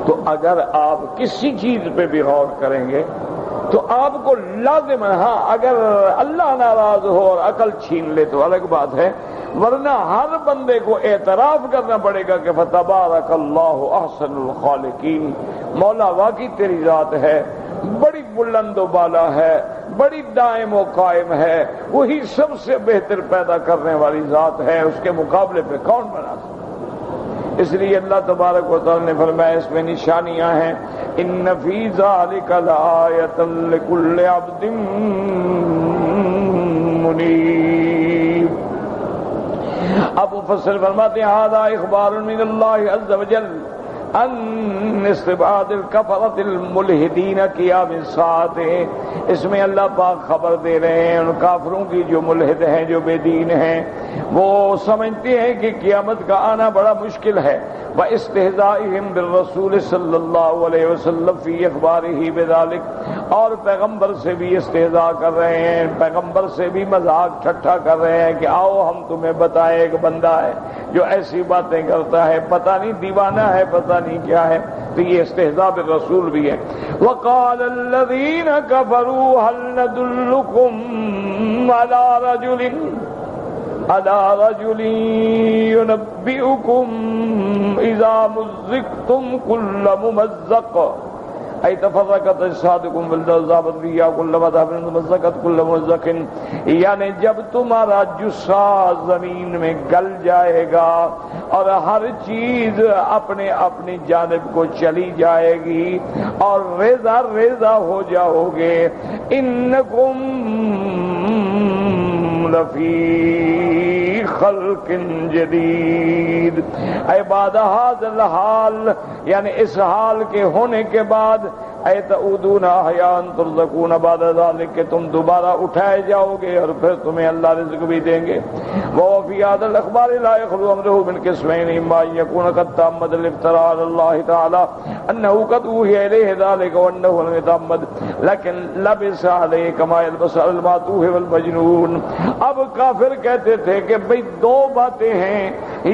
تو اگر آپ کسی چیز پہ بھی غور کریں گے تو آپ کو لازم ہے، ہاں اگر اللہ ناراض ہو اور عقل چھین لے تو الگ بات ہے، ورنہ ہر بندے کو اعتراف کرنا پڑے گا کہ فتبارک اللہ احسن الخالقین، مولا واقعی تیری ذات ہے، بڑی بلند و بالا ہے، بڑی دائم و قائم ہے، وہی سب سے بہتر پیدا کرنے والی ذات ہے، اس کے مقابلے پہ کون بنا سکتا؟ اس لیے اللہ تبارک و تعالی نے فرمایا اس میں نشانیاں ہیں، ان فی ذلک لآیۃ لکل عبد منیب۔ اب مفسر فرماتے ہیں ھذا اخبار من اللہ عز وجل ان استبعاد الکفرۃ الملحدین قیام الساعۃ، اس میں اللہ پاک خبر دے رہے ہیں ان کافروں کی جو ملحد ہیں، جو بے دین ہیں، وہ سمجھتے ہیں کہ قیامت کا آنا بڑا مشکل ہے، واستہزائہم بالرسول صلی اللہ علیہ وسلم فی اخبارہ بذلک، اور پیغمبر سے بھی استہزاء کر رہے ہیں، پیغمبر سے بھی مذاق ٹھٹھا کر رہے ہیں کہ آؤ ہم تمہیں بتائیں ایک بندہ ہے جو ایسی باتیں کرتا ہے، پتہ نہیں دیوانہ ہے، پتہ نہیں کیا ہے، تو یہ استہزاء بالرسول بھی ہے۔ وقال الذین کفروا هل ندلکم علی رجل ينبئکم اذا مزقتم کل ممزق ای تفرقت اجسادکم والذابت فیہا کل مذہب مزقت کل مزق، یعنی جب تمہارا جسہ زمین میں گل جائے گا اور ہر چیز اپنے اپنی جانب کو چلی جائے گی اور ریزہ ریزہ ہو جاؤ گے، انکم لفی خلق جدید، اے بعد ھذا الحال، یعنی اس حال کے ہونے کے بعد، اے تعودون احیاء ترزقون بعد ذلک، کہ تم دوبارہ اٹھائے جاؤ گے اور پھر تمہیں اللہ رزق بھی دیں گے۔ وفی ھذا الاخبار لا يخلو امرہ من قسمین، اما ان یکون قد تعمد الافتراء علی اللہ تعالی انہ قد اوحی الیہ ذلک وانہ لم یتعمد، لیکن لبس علیہ کما یلبس الماتوہ والمجنون۔ اب کافر کہتے تھے کہ بھئی دو باتیں ہیں،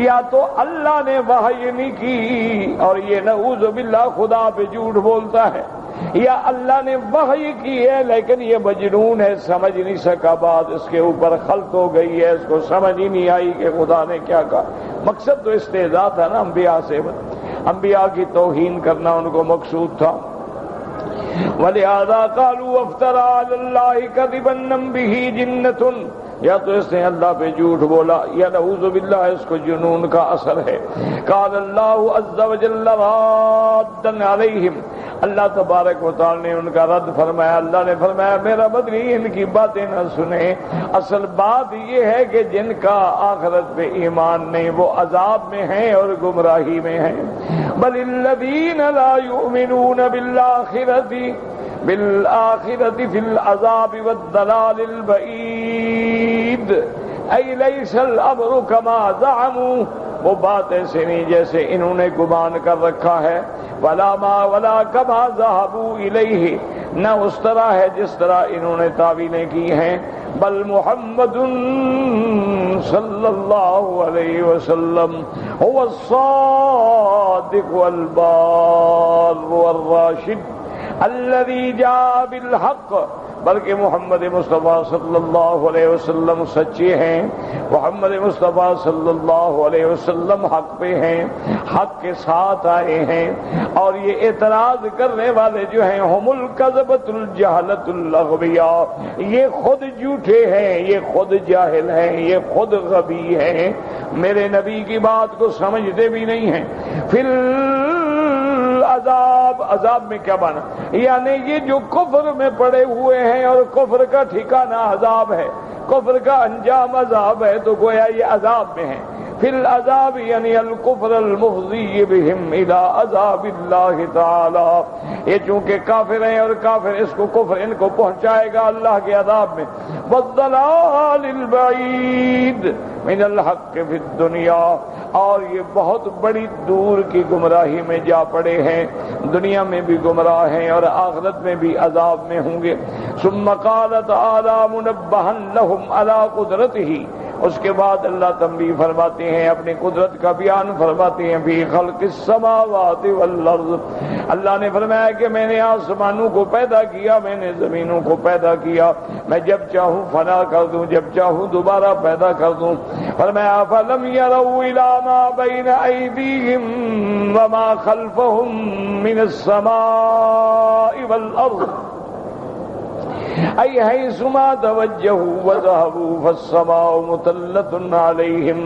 یا تو اللہ نے وحی نہیں کی اور یہ نعوذ باللہ خدا پہ جھوٹ بولتا ہے، یا اللہ نے وحی کی ہے لیکن یہ مجنون ہے، سمجھ نہیں سکا بات، اس کے اوپر خلط ہو گئی ہے، اس کو سمجھ ہی نہیں آئی کہ خدا نے کیا کہا۔ مقصد تو استہزاء تھا نا انبیاء سے، انبیاء کی توہین کرنا ان کو مقصود تھا۔ وَلِهَذَا قَالُوا افْتَرَىٰ عَلَى اللَّهِ كَذِبًا بِهِ جِنَّةٌ، یا تو اس نے اللہ پہ جھوٹ بولا یا نعوذ باللہ اس کو جنون کا اثر ہے۔ قال اللہ عز وجل رادًا علیہم، اللہ تبارک و تعالی نے ان کا رد فرمایا، اللہ نے فرمایا میرا بدری ان کی باتیں نہ سنیں، اصل بات یہ ہے کہ جن کا آخرت پہ ایمان نہیں وہ عذاب میں ہیں اور گمراہی میں ہیں۔ بل الذین لا یؤمنون بالآخرۃ فی العذاب والضلال البعید، ای لیس الامر کما زعموا، وہ بات ایسے نہیں جیسے انہوں نے گمان کر رکھا ہے، ولا کما ذهبوا الیہ، نہ اس طرح ہے جس طرح انہوں نے تعویلیں کی ہیں، بل محمد صلی اللہ علیہ وسلم هو الصادق والبار والراشد الذي جاء بالحق، بلکہ محمد مصطفیٰ صلی اللہ علیہ وسلم سچے ہیں، محمد مصطفیٰ صلی اللہ علیہ وسلم حق پہ ہیں، حق کے ساتھ آئے ہیں، اور یہ اعتراض کرنے والے جو ہیں ہم الکذبۃ الجہلۃ الاغبیاء، یہ خود جھوٹے ہیں، یہ خود جاہل ہیں، یہ خود غبی ہیں، میرے نبی کی بات کو سمجھتے بھی نہیں ہیں۔ پھر عذاب میں کیا بنا، یعنی یہ جو کفر میں پڑے ہوئے ہیں اور کفر کا ٹھکانہ عذاب ہے، کفر کا انجام عذاب ہے، تو گویا یہ عذاب میں ہے۔ فی العذاب یعنی الکفر المفضی بہم الی عذاب اللہ تعالی، یہ چونکہ کافر ہیں اور کافر اس کو کفر ان کو پہنچائے گا اللہ کے عذاب میں۔ والضلال البعید من الحق فی الدنیا، اور یہ بہت بڑی دور کی گمراہی میں جا پڑے ہیں، دنیا میں بھی گمراہ ہیں اور آخرت میں بھی عذاب میں ہوں گے۔ ثم قال تعالی منبہا لهم علی قدرتہ، اس کے بعد اللہ تنبیہ فرماتے ہیں، اپنی قدرت کا بیان فرماتے ہیں، فی خلق السماوات والارض، اللہ نے فرمایا کہ میں نے آسمانوں کو پیدا کیا، میں نے زمینوں کو پیدا کیا، میں جب چاہوں فنا کر دوں، جب چاہوں دوبارہ پیدا کر دوں۔ فرمایا فلم یروا الی ما بین ایدیہم وما خلفہم من السماء والارض، ای حیثما توجہوا وذهبوا فالسماء مطلۃ علیہم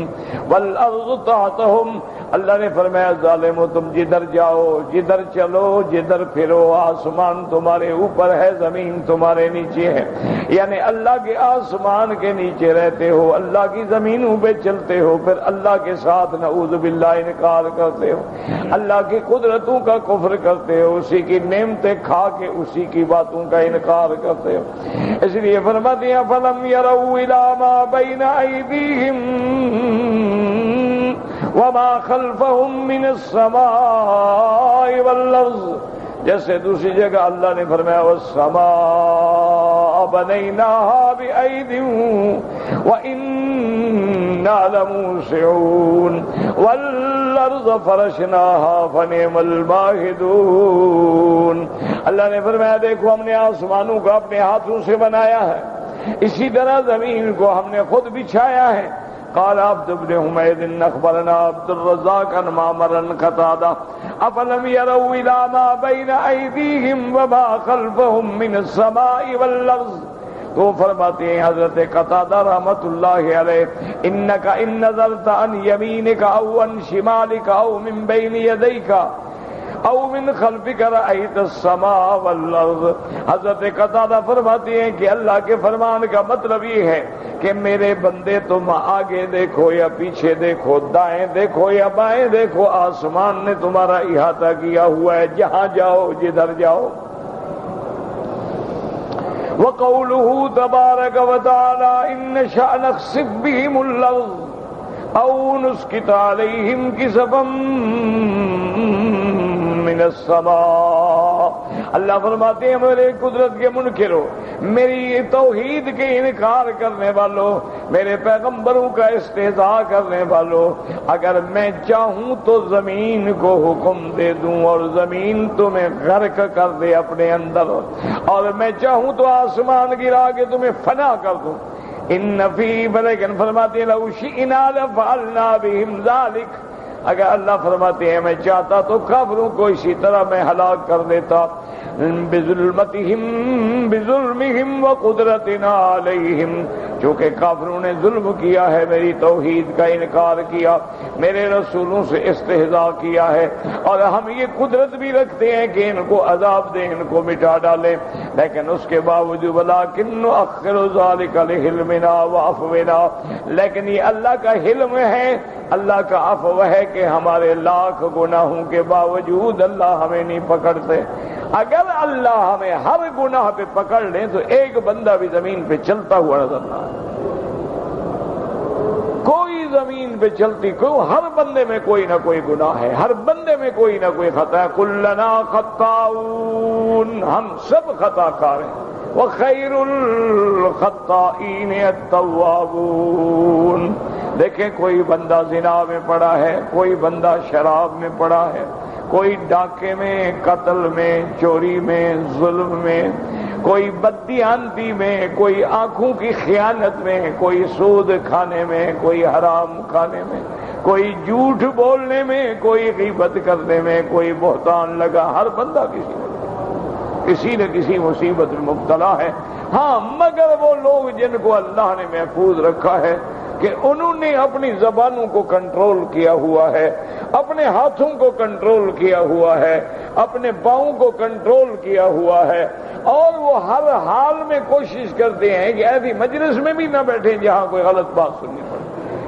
والارض تحتہم، اللہ نے فرمایا ظالمو تم جدھر جاؤ، جدھر چلو، جدھر پھرو، آسمان تمہارے اوپر ہے، زمین تمہارے نیچے ہے، یعنی اللہ کے آسمان کے نیچے رہتے ہو، اللہ کی زمینوں پہ چلتے ہو، پھر اللہ کے ساتھ نعوذ باللہ انکار کرتے ہو، اللہ کی قدرتوں کا کفر کرتے ہو، اسی کی نعمتیں کھا کے اسی کی باتوں کا انکار کرتے ہو۔ اس لیے فرماتے ہیں فلم یروا الی ما بین ایدیہم وما خلفهم من السماء والارض، جیسے دوسری جگہ اللہ نے فرمایا والسماء بنیناها بأید وإنا لموسعون والارض فرشناها فنعم الماہدون، اللہ نے فرمایا دیکھو ہم نے آسمانوں کو اپنے ہاتھوں سے بنایا ہے، اسی طرح زمین کو ہم نے خود بچھایا ہے، قال عبد بن حميد اخبرنا عبد الرزاق عن معمر قتادہ افلم يروا الى ما بين ايديهم وما خلفهم من السماء والارض. تو فرماتے ہیں حضرت قتادہ رحمت اللہ علیہ انک ان نظرت عن یمینک او عن شمالک او من بین یدیک او من خلفک رأیت السماء والارض. حضرت قتادہ فرماتے ہیں کہ اللہ کے فرمان کا مطلب یہ ہے کہ میرے بندے تم آگے دیکھو یا پیچھے دیکھو، دائیں دیکھو یا بائیں دیکھو، آسمان نے تمہارا احاطہ کیا ہوا ہے، جہاں جاؤ جدھر جاؤ. وقوله تبارك وتعالى إن نشأ نخسف بهم الأرض أو نسقط عليهم كسفا من السماء. اللہ فرماتے ہیں میرے قدرت کے منکرو، میری توحید کے انکار کرنے والوں، میرے پیغمبروں کا استہزاء کرنے والوں، اگر میں چاہوں تو زمین کو حکم دے دوں اور زمین تمہیں غرق کر دے اپنے اندر، اور میں چاہوں تو آسمان گرا کے تمہیں فنا کر دوں. ان فی لیکن فرماتے ہیں لو شئنا لفعلنا بهم ذلك. اگر اللہ فرماتے ہیں میں چاہتا تو کافروں کو اسی طرح میں ہلاک کر دیتا. بظلمهم وقدرتنا علیہم، چونکہ کافروں نے ظلم کیا ہے، میری توحید کا انکار کیا، میرے رسولوں سے استہزاء کیا ہے، اور ہم یہ قدرت بھی رکھتے ہیں کہ ان کو عذاب دیں، ان کو مٹا ڈالیں، لیکن اس کے باوجود ولکن نؤخر ذلک لحلمنا وعفونا. لیکن یہ اللہ کا حلم ہے، اللہ کا عفو ہے کہ ہمارے لاکھ گناہوں کے باوجود اللہ ہمیں نہیں پکڑتے. اگر اللہ ہمیں ہر گناہ پہ پکڑ لیں تو ایک بندہ بھی زمین پہ چلتا ہوا نظر نہ آئے. کوئی زمین پہ چلتی، ہر بندے میں کوئی نہ کوئی گناہ ہے، ہر بندے میں کوئی نہ کوئی خطا ہے. کلنا خطاؤون، ہم سب خطا کار ہیں. وخیر الخطائین التوابون. دیکھیں کوئی بندہ زنا میں پڑا ہے، کوئی بندہ شراب میں پڑا ہے، کوئی ڈاکے میں، قتل میں، چوری میں، ظلم میں، کوئی بددیانتی میں، کوئی آنکھوں کی خیانت میں، کوئی سود کھانے میں، کوئی حرام کھانے میں، کوئی جھوٹ بولنے میں، کوئی غیبت کرنے میں، کوئی بہتان لگا. ہر بندہ کسی نہ کسی مصیبت میں مبتلا ہے. ہاں مگر وہ لوگ جن کو اللہ نے محفوظ رکھا ہے کہ انہوں نے اپنی زبانوں کو کنٹرول کیا ہوا ہے، اپنے ہاتھوں کو کنٹرول کیا ہوا ہے، اپنے پاؤں کو کنٹرول کیا ہوا ہے، اور وہ ہر حال میں کوشش کرتے ہیں کہ ایسی مجلس میں بھی نہ بیٹھیں جہاں کوئی غلط بات سننی پڑے.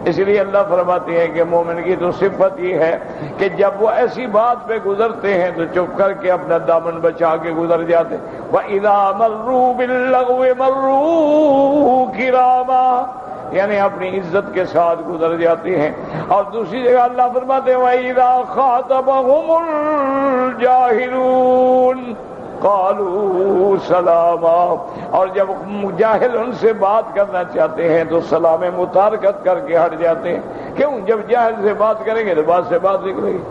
اس لیے اللہ فرماتے ہیں کہ مومن کی تو صفت یہ ہے کہ جب وہ ایسی بات پہ گزرتے ہیں تو چپ کر کے اپنا دامن بچا کے گزر جاتے. وَإِذَا مَرُّوا بِاللَّغْوِ مَرُّوا كِرَامًا، یعنی اپنی عزت کے ساتھ گزر جاتے ہیں. اور دوسری جگہ اللہ فرماتے ہیں وَإِذَا خَاطَبَهُمُ الْجَاهِلُونَ قَالُوا سَلَامًا. اور جب جاہل ان سے بات کرنا چاہتے ہیں تو سلام متارکت کر کے ہٹ جاتے ہیں. کیوں؟ جب جاہل سے بات کریں گے تو بات سے بات نکلے گی.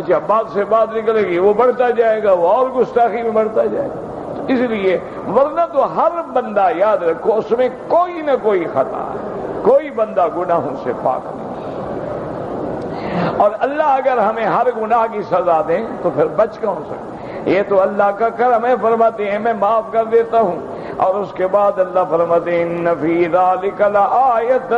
اچھا بات سے بات نکلے گی، وہ بڑھتا جائے گا، وہ اور گستاخی میں بڑھتا جائے گا. اس لیے ورنہ تو ہر بندہ یاد رکھو اس میں کوئی نہ کوئی خطا ہے، کوئی بندہ گناہوں سے پاک نہیں. اور اللہ اگر ہمیں ہر گناہ کی سزا دیں تو پھر بچ کون سکتے؟ یہ تو اللہ کا کرم ہے. فرماتے ہیں میں معاف کر دیتا ہوں. اور اس کے بعد اللہ فرماتے ہیں ان فی ذلک لآیۃ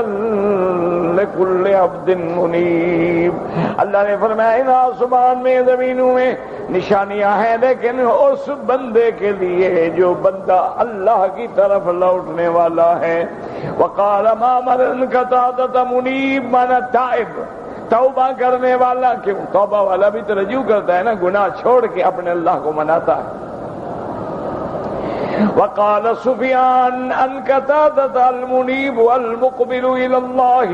لکل عبد منیب. اللہ نے فرمایا ان آسمان میں زمینوں میں نشانیاں ہیں، لیکن اس بندے کے لیے جو بندہ اللہ کی طرف لوٹنے والا ہے. وقال معمر قتادہ منیب مانا تائب، توبہ کرنے والا. کیوں؟ توبہ والا بھی تو رجوع کرتا ہے نا، گناہ چھوڑ کے اپنے اللہ کو مناتا ہے. وقال سفیان ان قتادہ المنیب والمقبل الی اللہ،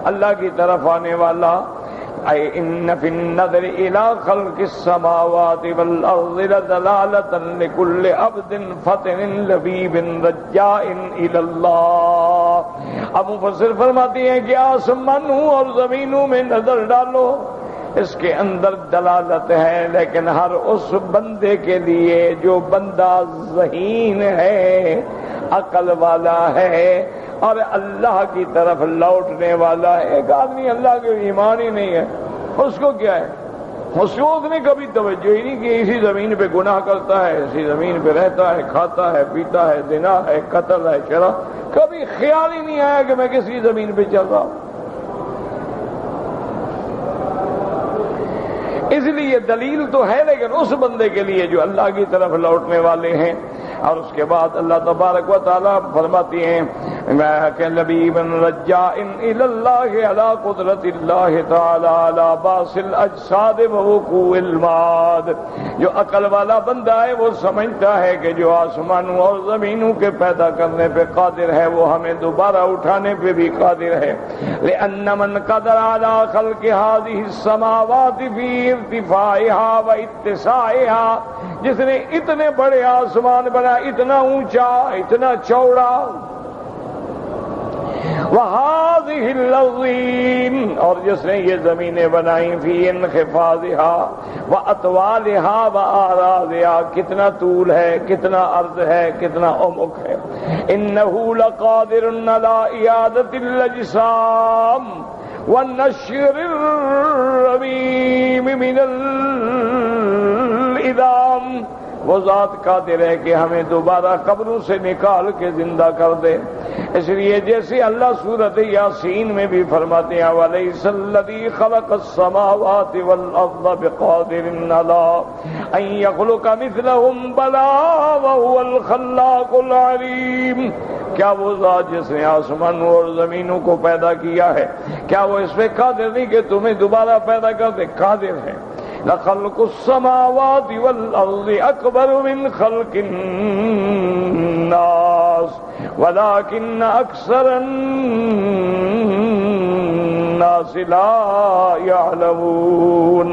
اللہ کی طرف آنے والا. اے ان فی النظر الی خلق السماوات والارض لدلالۃ لکل عبد فطن لبیب رجاء الی اللہ. اب مفسر فرماتے ہیں کہ آسمانوں اور زمینوں میں نظر ڈالو، اس کے اندر دلالت ہے، لیکن ہر اس بندے کے لیے جو بندہ ذہین ہے، عقل والا ہے، اور اللہ کی طرف لوٹنے والا ہے۔ ایک آدمی اللہ کے ایمان ہی نہیں ہے، اس کو کیا ہے؟ اس نے کبھی توجہ ہی نہیں کہ اسی زمین پہ گناہ کرتا ہے، اسی زمین پہ رہتا ہے، کھاتا ہے، پیتا ہے، زنا ہے، قتل ہے، شراب، کبھی خیال ہی نہیں آیا کہ میں کسی زمین پہ چل رہا ہوں۔ اس لیے دلیل تو ہے، لیکن اس بندے کے لیے جو اللہ کی طرف لوٹنے والے ہیں۔ اور اس کے بعد اللہ تبارک و تعالیٰ فرماتی ہیں کہ لبیبا رجاء الی اللہ علی قدرت اللہ تعالی علی باس الاجساد ووقوع المعاد۔ جو عقل والا بندہ ہے وہ سمجھتا ہے کہ جو آسمانوں اور زمینوں کے پیدا کرنے پہ قادر ہے وہ ہمیں دوبارہ اٹھانے پہ بھی قادر ہے۔ لأن من قدر علی خلق هذه السماوات فی ارتفاعها واتساعها، جس نے اتنے بڑے آسمان بنا، اتنا اونچا، اتنا چوڑا، وَهَذِهِ الْأَرْضِينَ، اور جس نے یہ زمینیں بنائیں، فی انخفاضها وَأَطْوَالِهَا وَآرَاضِهَا، کتنا طول ہے، کتنا عرض ہے، کتنا عمق ہے۔ إِنَّهُ لَقَادِرٌ عَلَىٰ إِعَادَةِ الْأَجْسَامِ وَنَشْرِ الرَّمِيمِ مِنَ الْإِذَامِ، وہ ذات قادر ہے کہ ہمیں دوبارہ قبروں سے نکال کے زندہ کر دے۔ اس لیے جیسے اللہ سورۃ یاسین میں بھی فرماتے ہیں وَلَيْسَ الَّذِي خَلَقَ السَّمَاوَاتِ وَالْأَرْضَ بِقَادِرٍ عَلَىٰ أَن يَخْلُقَ مِثْلَهُم بَلَىٰ وَهُوَ الْخَلَّاقُ الْعَلِيمُ، کیا وہ ذات جس نے آسمانوں اور زمینوں کو پیدا کیا ہے، کیا وہ اس پہ قادر نہیں کہ تمہیں دوبارہ پیدا کر دے؟ قادر ہے۔ لَخَلْقُ السَّمَاوَاتِ وَالْأَرْضِ أَكْبَرُ مِنْ خَلْقِ النَّاسِ وَلَٰكِنَّ أَكْثَرَ النَّاسِ لَا يَعْلَمُونَ۔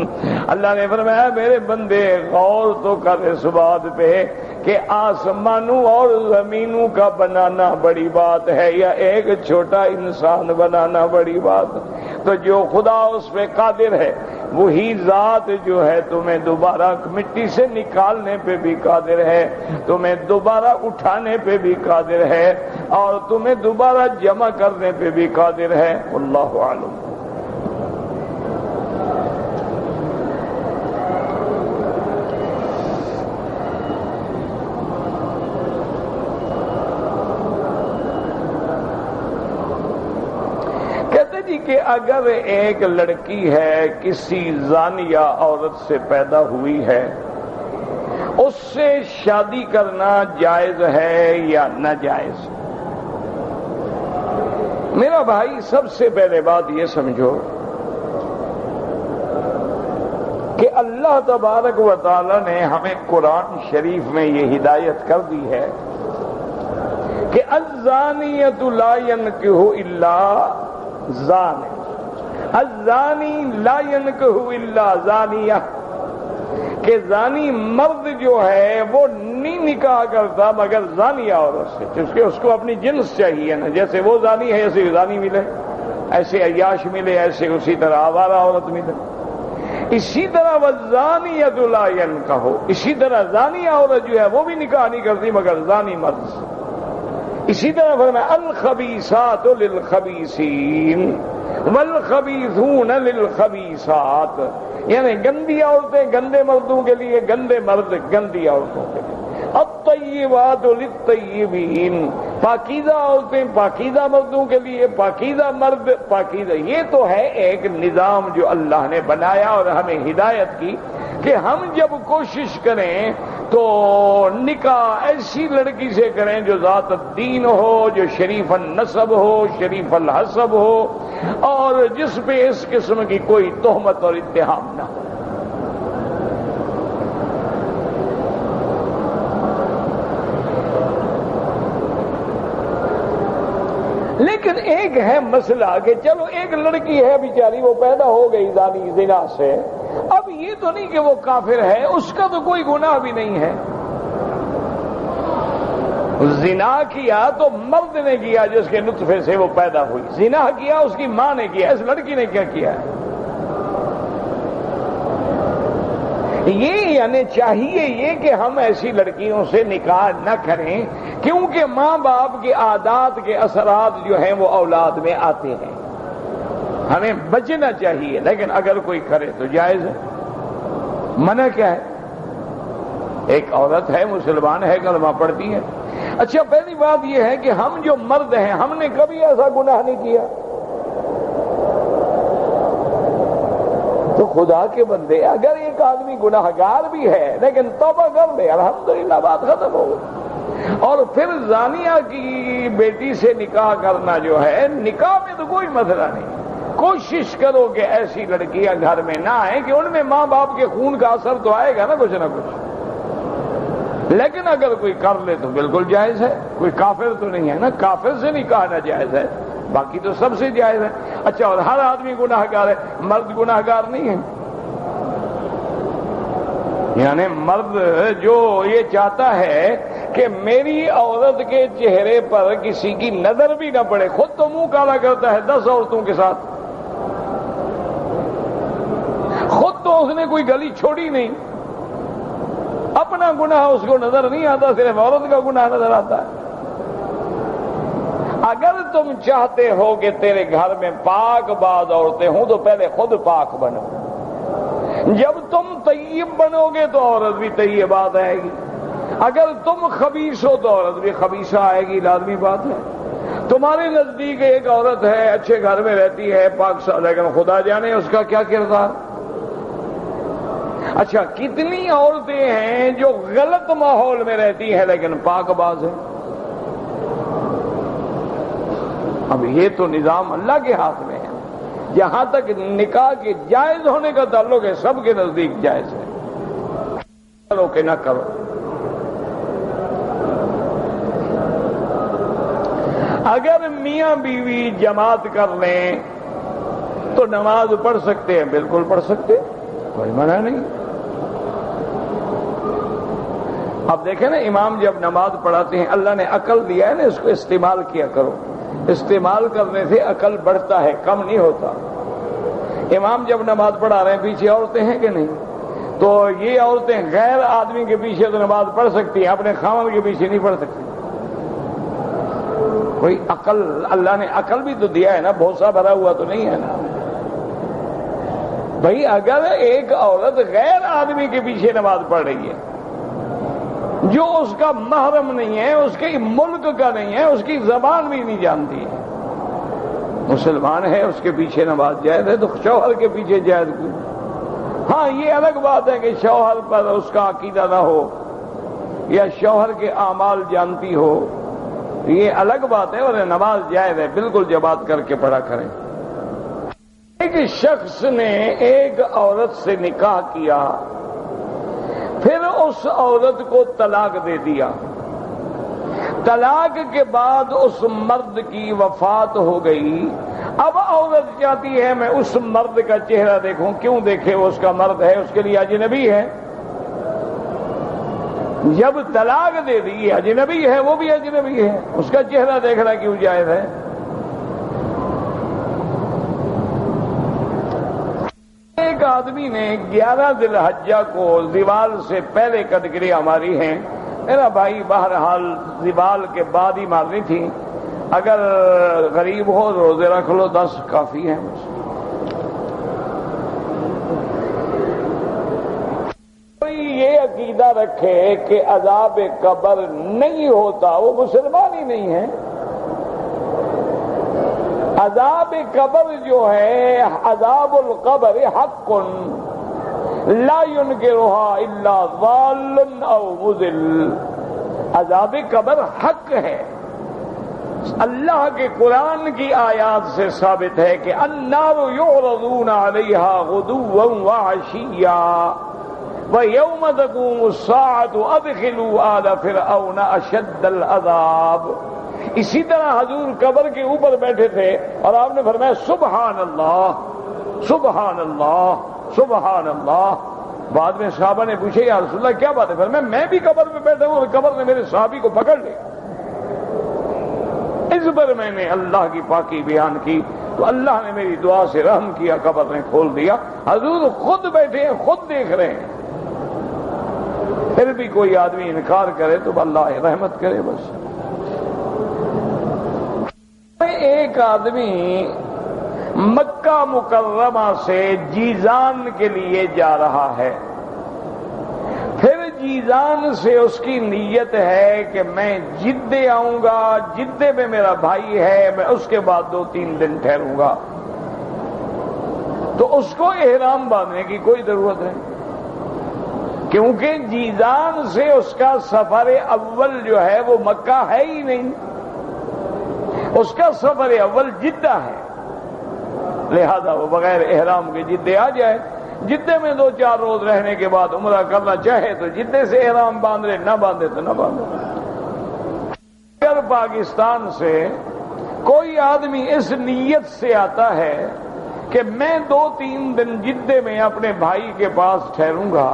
اللہ نے فرمایا میرے بندے غور تو کر اس بات پہ کہ آسمانوں اور زمینوں کا بنانا بڑی بات ہے یا ایک چھوٹا انسان بنانا بڑی بات؟ تو جو خدا اس پہ قادر ہے وہی ذات جو ہے تمہیں دوبارہ مٹی سے نکالنے پہ بھی قادر ہے، تمہیں دوبارہ اٹھانے پہ بھی قادر ہے، اور تمہیں دوبارہ جمع کرنے پہ بھی قادر ہے۔ واللہ اعلم۔ کہ اگر ایک لڑکی ہے کسی زانیہ عورت سے پیدا ہوئی ہے، اس سے شادی کرنا جائز ہے یا ناجائز؟ میرا بھائی سب سے پہلے بات یہ سمجھو کہ اللہ تبارک و تعالی نے ہمیں قرآن شریف میں یہ ہدایت کر دی ہے کہ الزانیۃ لا ینکح الا زان، الزانی لا ینکح الا زانیہ، کہ زانی مرد جو ہے وہ نہیں نکاح کرتا مگر زانیہ عورت سے، کیونکہ اس کو اپنی جنس چاہیے نا، جیسے وہ زانی ہے ایسے زانی ملے، ایسے عیاش ملے، ایسے اسی طرح آوارہ عورت ملے۔ اسی طرح والزانیۃ لا ینکح، اسی طرح زانیہ عورت جو ہے وہ بھی نکاح نہیں کرتی مگر زانی مرد سے۔ اسی طرح فرمایا الخبیثات للخبیثین والخبیثون للخبیثات، یعنی گندی عورتیں گندے مردوں کے لیے، گندے مرد گندی عورتوں کے لیے۔ الطیبات للطیبین، پاکیزہ عورتیں پاکیزہ مردوں کے لیے، پاکیزہ مرد پاکیزہ۔ یہ تو ہے ایک نظام جو اللہ نے بنایا اور ہمیں ہدایت کی کہ ہم جب کوشش کریں تو نکاح ایسی لڑکی سے کریں جو ذات الدین ہو، جو شریف النسب ہو، شریف الحسب ہو، اور جس پہ اس قسم کی کوئی تہمت اور اتہام نہ ہو۔ لیکن ایک ہے مسئلہ کہ چلو ایک لڑکی ہے بیچاری وہ پیدا ہو گئی زانی زنا سے، اب یہ تو نہیں کہ وہ کافر ہے، اس کا تو کوئی گناہ بھی نہیں ہے۔ زنا کیا تو مرد نے کیا جس کے نطفے سے وہ پیدا ہوئی، زنا کیا اس کی ماں نے کیا، اس لڑکی نے کیا کیا ہے؟ یہ یعنی چاہیے یہ کہ ہم ایسی لڑکیوں سے نکاح نہ کریں، کیونکہ ماں باپ کے عادات کے اثرات جو ہیں وہ اولاد میں آتے ہیں، ہمیں بچنا چاہیے۔ لیکن اگر کوئی کرے تو جائز ہے، منع کیا ہے؟ ایک عورت ہے، مسلمان ہے، کلمہ پڑھتی ہے۔ اچھا، پہلی بات یہ ہے کہ ہم جو مرد ہیں ہم نے کبھی ایسا گناہ نہیں کیا، تو خدا کے بندے اگر ایک آدمی گناہگار بھی ہے لیکن توبہ کر لے، الحمدللہ بات ختم ہو گئی۔ اور پھر زانیہ کی بیٹی سے نکاح کرنا جو ہے، نکاح میں تو کوئی مسئلہ نہیں، کوشش کرو کہ ایسی لڑکیاں گھر میں نہ آئیں کہ ان میں ماں باپ کے خون کا اثر تو آئے گا نا کچھ نہ کچھ۔ لیکن اگر کوئی کر لے تو بالکل جائز ہے، کوئی کافر تو نہیں ہے نا، کافر سے نکاح نہ جائز ہے، باقی تو سب سے جائز ہے۔ اچھا، اور ہر آدمی گناہگار ہے، مرد گناہگار نہیں ہے؟ یعنی مرد جو یہ چاہتا ہے کہ میری عورت کے چہرے پر کسی کی نظر بھی نہ پڑے، خود تو منہ کالا کرتا ہے 10 عورتوں کے ساتھ، خود تو اس نے کوئی گلی چھوڑی نہیں، اپنا گناہ اس کو نظر نہیں آتا، صرف عورت کا گناہ نظر آتا ہے۔ اگر تم چاہتے ہو کہ تیرے گھر میں پاک باز عورتیں ہوں تو پہلے خود پاک بنو، جب تم طیب بنو گے تو عورت بھی طیبات آئے گی، اگر تم خبیث ہو تو عورت بھی خبیثہ آئے گی، لازمی بات ہے۔ تمہارے نزدیک ایک عورت ہے، اچھے گھر میں رہتی ہے، پاک سا، لیکن خدا جانے اس کا کیا کردار۔ اچھا، کتنی عورتیں ہیں جو غلط ماحول میں رہتی ہیں لیکن پاک باز ہیں۔ اب یہ تو نظام اللہ کے ہاتھ میں ہے۔ جہاں تک نکاح کے جائز ہونے کا تعلق ہے، سب کے نزدیک جائز ہے، کرو کہ نہ کرو۔ اگر میاں بیوی جماعت کر لیں تو نماز پڑھ سکتے ہیں، بالکل پڑھ سکتے، کوئی منع نہیں۔ اب دیکھیں نا، امام جب نماز پڑھاتے ہیں، اللہ نے عقل دیا ہے نا، اس کو استعمال کیا کرو، استعمال کرنے سے عقل بڑھتا ہے، کم نہیں ہوتا۔ امام جب نماز پڑھا رہے ہیں، پیچھے عورتیں ہیں کہ نہیں؟ تو یہ عورتیں غیر آدمی کے پیچھے تو نماز پڑھ سکتی ہیں، اپنے خاوند کے پیچھے نہیں پڑھ سکتی۔ کوئی عقل، اللہ نے عقل بھی تو دیا ہے نا، بھوسا بھرا ہوا تو نہیں ہے نا۔ بھئی اگر ایک عورت غیر آدمی کے پیچھے نماز پڑھ رہی ہے، جو اس کا محرم نہیں ہے، اس کے ملک کا نہیں ہے، اس کی زبان بھی نہیں جانتی ہے، مسلمان ہے، اس کے پیچھے نماز جائز ہے، تو شوہر کے پیچھے جائز کیوں؟ ہاں، یہ الگ بات ہے کہ شوہر پر اس کا عقیدہ نہ ہو یا شوہر کے اعمال جانتی ہو، یہ الگ بات ہے، اور نماز جائز ہے، بالکل جماعت کر کے پڑھا کریں۔ ایک شخص نے ایک عورت سے نکاح کیا، پھر اس عورت کو طلاق دے دیا، طلاق کے بعد اس مرد کی وفات ہو گئی، اب عورت چاہتی ہے میں اس مرد کا چہرہ دیکھوں، کیوں دیکھے؟ وہ اس کا مرد ہے، اس کے لیے اجنبی ہے، جب طلاق دے دی اجنبی ہے، وہ بھی اجنبی ہے، اس کا چہرہ دیکھنا کیوں جائز ہے؟ ایک آدمی نے 11 ذی الحجہ کو زوال سے پہلے قدگری ہماری ہیں، میرا بھائی بہرحال زوال کے بعد ہی مارنی تھی، اگر غریب ہو روزے رکھ لو، 10 کافی ہیں۔ کوئی یہ عقیدہ رکھے کہ عذاب قبر نہیں ہوتا، وہ مسلمان ہی نہیں ہے۔ عذاب قبر جو ہے، عذاب القبر حق لا ينکرها الا ضال او مضل، عذاب قبر حق ہے، اللہ کے قرآن کی آیات سے ثابت ہے کہ النار یعرضون علیہا غدوا وعشیا ویوم تقوم الساعة ادخلوا آل فرعون اشد العذاب۔ اسی طرح حضور قبر کے اوپر بیٹھے تھے اور آپ نے فرمایا سبحان اللہ سبحان اللہ سبحان اللہ۔ بعد میں صحابہ نے پوچھے یا رسول اللہ کیا بات ہے؟ فرمایا میں بھی قبر میں بیٹھا ہوں اور قبر نے میرے صحابی کو پکڑ لیا۔ اس پر میں نے اللہ کی پاکی بیان کی تو اللہ نے میری دعا سے رحم کیا، قبر نے کھول دیا۔ حضور خود بیٹھے ہیں، خود دیکھ رہے ہیں۔ پھر بھی کوئی آدمی انکار کرے تو اللہ رحمت کرے بس۔ ایک آدمی مکہ مکرمہ سے جیزان کے لیے جا رہا ہے، پھر جیزان سے اس کی نیت ہے کہ میں جدے آؤں گا، جدے میں میرا بھائی ہے، میں اس کے بعد 2-3 دن ٹھہروں گا، تو اس کو احرام باندھنے کی کوئی ضرورت نہیں، کیونکہ جیزان سے اس کا سفر اول جو ہے وہ مکہ ہے ہی نہیں، اس کا سفر اول جدہ ہے، لہذا وہ بغیر احرام کے جدے آ جائے، جدے میں 2-4 روز رہنے کے بعد عمرہ کرنا چاہے تو جدے سے احرام باندھ لے، نہ باندھے تو نہ باندھے۔ اگر پاکستان سے کوئی آدمی اس نیت سے آتا ہے کہ میں 2-3 دن جدے میں اپنے بھائی کے پاس ٹھہروں گا،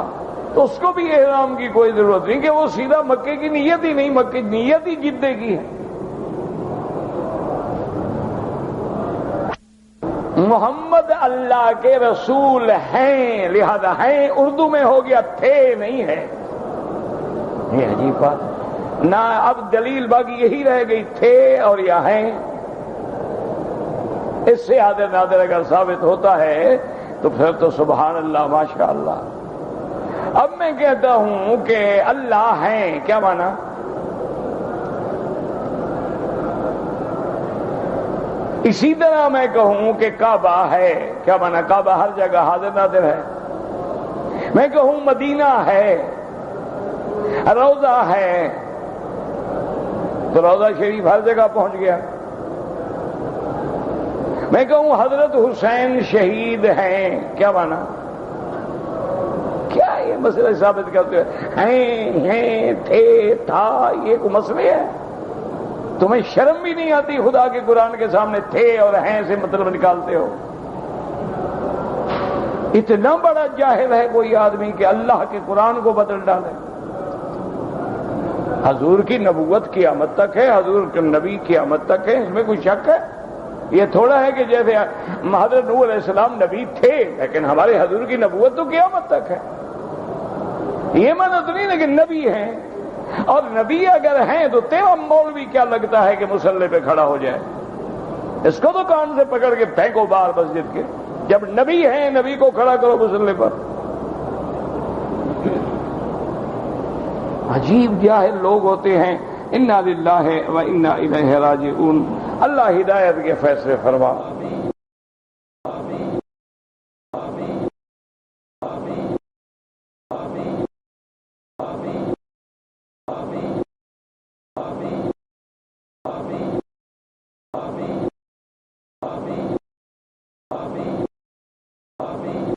تو اس کو بھی احرام کی کوئی ضرورت نہیں، کہ وہ سیدھا مکے کی نیت ہی نہیں، مکے کی نیت ہی جدے کی ہے۔ محمد اللہ کے رسول ہیں، لہذا ہیں اردو میں ہو گیا، تھے نہیں ہے، یہ عجیب بات نہ، اب دلیل باقی یہی رہ گئی، تھے اور یا ہیں، اس سے حاضر نادر اگر ثابت ہوتا ہے تو پھر تو سبحان اللہ ماشاء اللہ۔ اب میں کہتا ہوں کہ اللہ ہیں، کیا مانا؟ اسی طرح میں کہوں کہ کعبہ ہے، کیا مانا؟ کعبہ ہر جگہ حاضر نادر ہے۔ میں کہوں مدینہ ہے، روضہ ہے، تو روضہ شریف ہر جگہ پہنچ گیا۔ میں کہوں حضرت حسین شہید ہیں، کیا مانا؟ کیا یہ مسئلہ ثابت کرتے ہیں، تھے، تھا، یہ کوئی مسئلے ہے؟ تمہیں شرم بھی نہیں آتی خدا کے قرآن کے سامنے تھے اور ہیں سے مطلب نکالتے ہو؟ اتنا بڑا جاہل ہے کوئی آدمی کہ اللہ کے قرآن کو بدل ڈالے۔ حضور کی نبوت قیامت تک ہے، حضور کے نبی قیامت تک ہے، اس میں کوئی شک ہے؟ یہ تھوڑا ہے کہ جیسے حضرت نوح علیہ السلام نبی تھے لیکن ہمارے حضور کی نبوت تو قیامت تک ہے، یہ معنی تو نہیں لیکن نبی ہیں، اور نبی اگر ہیں تو تیرا مولوی کیا لگتا ہے کہ مصلی پہ کھڑا ہو جائے؟ اس کو تو کان سے پکڑ کے پھینکو باہر مسجد کے، جب نبی ہیں نبی کو کھڑا کرو مصلی پر۔ عجیب جاہل لوگ ہوتے ہیں۔ انا للہ و انا الیہ راجعون۔ اللہ ہدایت کے فیصلے فرما۔